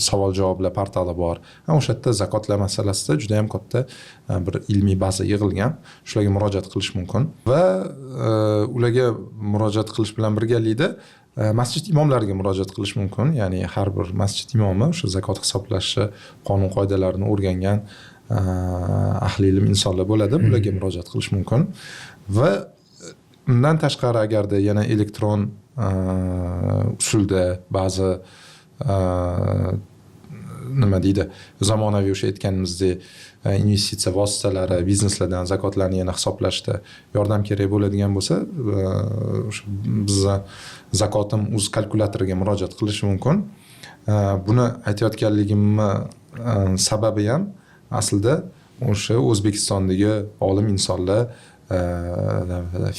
savol javoblar portali bor. O'sha yerda zakotlar masalasida juda ham katta bir ilmiy baza yig'ilgan. Shularga murojaat qilish mumkin va ularga murojaat qilish bilan birgalikda masjid imomlariga murojaat qilish mumkin. Ya'ni har bir masjid imomi o'sha zakot hisoblashi qonun qoidalarini o'rgangan ahli ilm insonlar bo'ladi. Ularga murojaat qilish mumkin. Va undan tashqari agarda yana elektron usulda ba'zi nima deydi, zamonaviy o'sha aytganimizdek investitsiya vositalari, bizneslardan zakotlarni yana hisoblashda yordam kerak bo'ladigan bo'lsa, o'sha bizga zakotim uz kalkulyatoriga murojaat qilish mumkin. Buni aytayotganligimni sababi ham aslida o'sha O'zbekistondagi olim insonlar,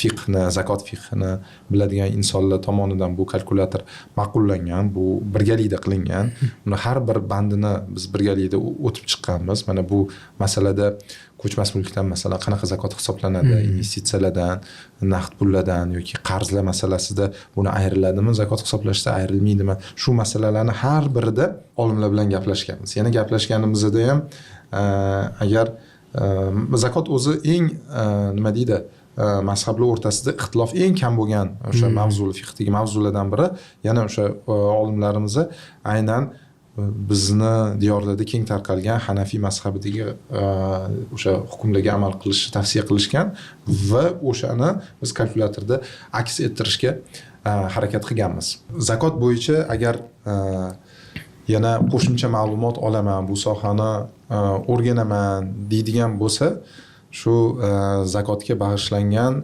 fiqhni, zakot fiqhini biladigan insonlar tomonidan bu kalkulyator ma'qullangan, bu birgalikda qilingan. Buni har bir bandini biz birgalikda o'tib chiqqanmiz. Mana bu masalada ko'chmas mulkdan masalan qanaqa zakot hisoblanadi, investitsiyalardan, naqd pullardan yoki qarzlar masalasida buni ayriladimi, zakot hisoblashda ayrilmaydimi? Shu masalalarni har birida olimlar bilan gaplashganmiz. Yana gaplashganimizda ham agar zakot o'zi eng nima deydi, mazhablar o'rtasida ixtilof eng kam bo'lgan o'sha mavzuli, fiqhdagi mavzulardan biri. Yana o'sha olimlarimiz aynan bizni diyorlarda keng tarqalgan Hanafiy mazhabidagi o'sha hukmlarga amal qilishni tavsiya qilishgan va o'shani biz kalkulyatorda aks ettirishga harakat qilganmiz. Zakot bo'yicha agar yana qo'shimcha ma'lumot olaman, bu sohani o'rganaman deydigan bo'lsa, shu zakotga bag'ishlangan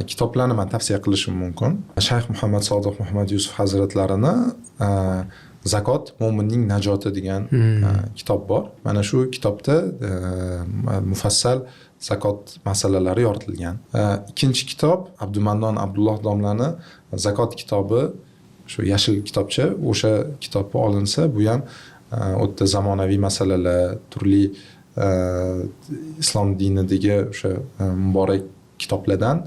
kitoblarni men tavsiya qilishim mumkin. Shayx Muhammad Sodiq Muhammad Yusuf hazratlarini Zakot mo'minning najoti degan kitob bor. Mana shu kitobda mufassal zakot masalalari yoritilgan. Ikkinchi kitob Abdumannon Abdulloh domlani zakot kitobi, shu yashil kitobcha, o'sha kitobga olinsa, bu ham o'ta zamonaviy masalalar, turli islom dinidagi o'sha muborak kitoblardan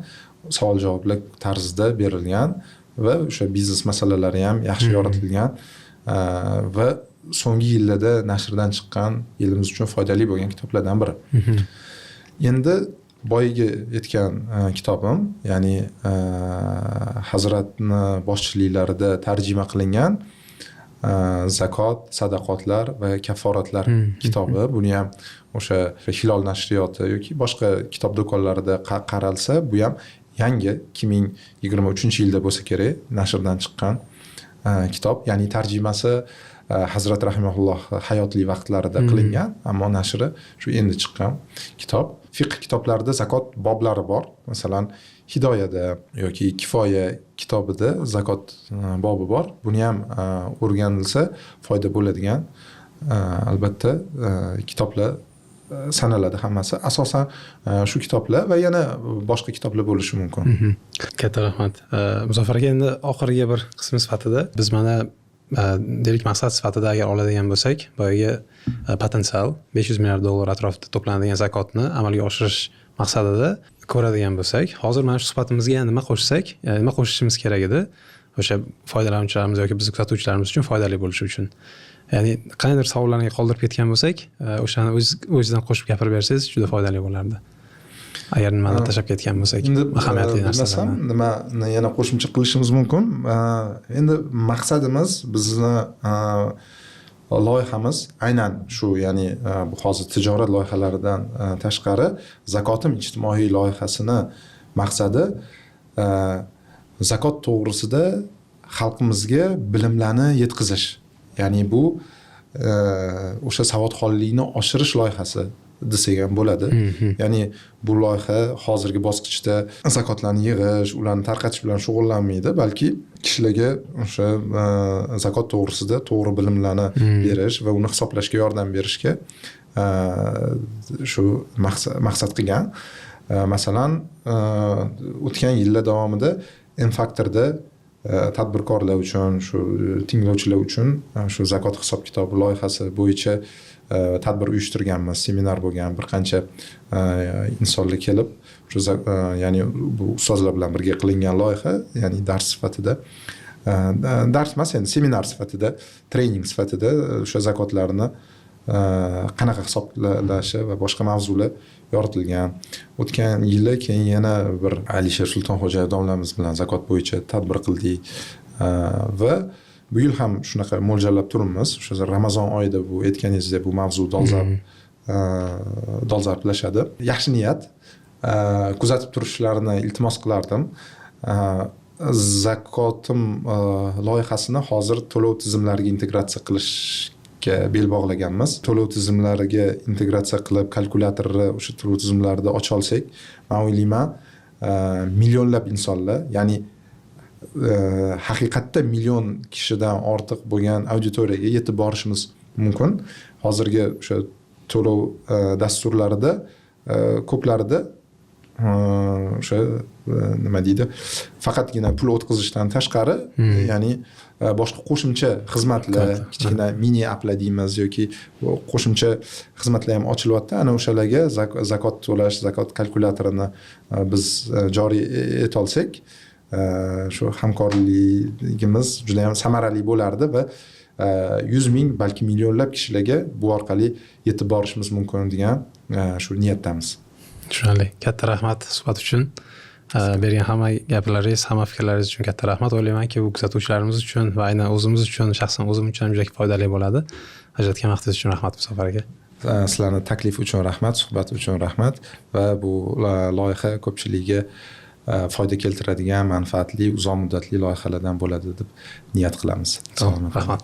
savol-javoblar tarzida berilgan va o'sha biznes masalalari ham yaxshi yoritilgan va so'nggi yillarda nashrdan chiqqan, elimiz uchun foydali bo'lgan kitoblardan biri. Endi boyiga yetgan kitobim, ya'ni Hazratni boshchiliklarida tarjima qilingan zakot, sadaqotlar va kafforatlar kitobi. Buni ham o'sha Hilol nashriyoti yoki boshqa kitob do'konlarida qaralsa, bu ham yangi 2023-yilda bo'lsa kerak nashrdan chiqqan kitob. Ya'ni tarjimasi Hazrat rahimahulloh hayotli vaqtlarida qilingan, ammo nashri shu endi chiqqan kitob. Fiqh kitoblarida zakot boblari bor. Masalan, Hidoyada yoki Kifoya kitobida zakot bobi bor. Buni ham o'rganilsa foyda bo'ladigan albatta kitoblar sanaladi hammasi. Asosan shu kitoblar va yana boshqa kitoblar bo'lishi mumkin. Katta rahmat. Muzaffar aka, endi oxirgi bir qismi sifatida biz mana deylik maqsad sifatida agar oladigan bo'lsak, boyagi potensial $500 milliard atrofida to'planadigan zakotni amalga oshirish maqsadida ko'radigan bo'lsak, hozir mana shu suhbatimizga nima qo'shsak, nima qo'shishimiz kerak edi o'sha foydalanuvchilarimiz yoki biz kuzatuvchilarimiz uchun foydali bo'lishi uchun. Ya'ni qanday savollarni qoldirib ketgan bo'lsak, o'shani o'zidan qo'shib gapirib bersangiz juda foydali bo'lardi. Agar nimani tashlab ketgan bo'lsak, ahamiyatli narsalarni. Nimani yana qo'shimcha qilishimiz mumkin. Endi maqsadimiz, bizni loyihamiz aynan shu, ya'ni bu hozir tijorat loyihalaridan tashqari zakotim ijtimoiy loyihasini maqsadi zakot to'g'risida xalqimizga bilimlarni yetkazish. Ya'ni bu o'sha savodxonlikni oshirish loyihasi desak ham bo'ladi. Ya'ni bu loyiha hozirgi bosqichda zakotlarni yig'ish, ularni tarqatish bilan shug'ullanmaydi, balki kishilarga o'sha zakot to'g'risida to'g'ri bilimlarni berish va uni hisoblashga yordam berishga shu maqsad qilgan. Masalan, o'tgan yillar davomida N-Factorda tadbirkorlar uchun, shu tinglovchilar uchun shu zakot hisob kitobi loyihasi bo'yicha tadbir uyushtirganmiz, seminar bo'lgan, bir qancha insonlar kelib, shu ya'ni bu ustozlar bilan birga qilingan loyiha, ya'ni dars sifatida dars emas, endi seminar sifatida, trening sifatida o'sha zakotlarni qanaqa hisoblashi va boshqa mavzular yoritilgan. O'tgan yili keyin yana bir Alisher Sultonxo'jayev domlamiz bilan zakot bo'yicha tadbir qildik va bu yil ham shunaqa mo'ljallab turibmiz. O'sha Ramazon oyida bu aytganingizdek bu mavzu dolzarblashadi. Yaxshi niyat, kuzatib turishlarini iltimos qilardim. Zakotim loyihasini hozir to'lov tizimlariga integratsiya qilishga bel bog'laganmiz. To'lov tizimlariga integratsiya qilib, kalkulyatorni o'sha to'lov tizimlarida ocha olsak, men o'ylayman, millionlab insonlar, ya'ni haqiqatda million kishidan ortiq bo'lgan auditoriyaga yetib borishimiz mumkin. Hozirgi o'sha to'lov dasturlarida ko'plarida o'sha nima deydi, faqatgina pul o'tkazishdan tashqari, ya'ni boshqa qo'shimcha xizmatlar, kichkina mini applar deymiz yoki qo'shimcha xizmatlar ham ochilyapti. Ana o'shalarga zakot to'lash, zakot kalkulyatorini biz joriy eta olsak, shu hamkorligimiz juda ham samarali bo'lardi va 100 ming balki millionlab kishilarga bu orqali yetib borishimiz mumkin degan shu niyatdamiz. Tushunarli. Katta rahmat suhbat uchun. Bergan hamma gaplaringiz, hamma fikrlaringiz uchun katta rahmat. O'ylaymanki, bu kuzatuvchilarimiz uchun va aynan o'zimiz uchun, shaxsan o'zim uchun juda foydali bo'ladi. Ajratgan vaqtingiz uchun rahmat Musaffar aka. Sizlarning taklif uchun rahmat, suhbat uchun rahmat va bu loyiha ko'pchilikga foyda keltiradigan, manfaatli, uzoq muddatli loyihalardan bo'ladi deb niyat qilamiz. Rahmat.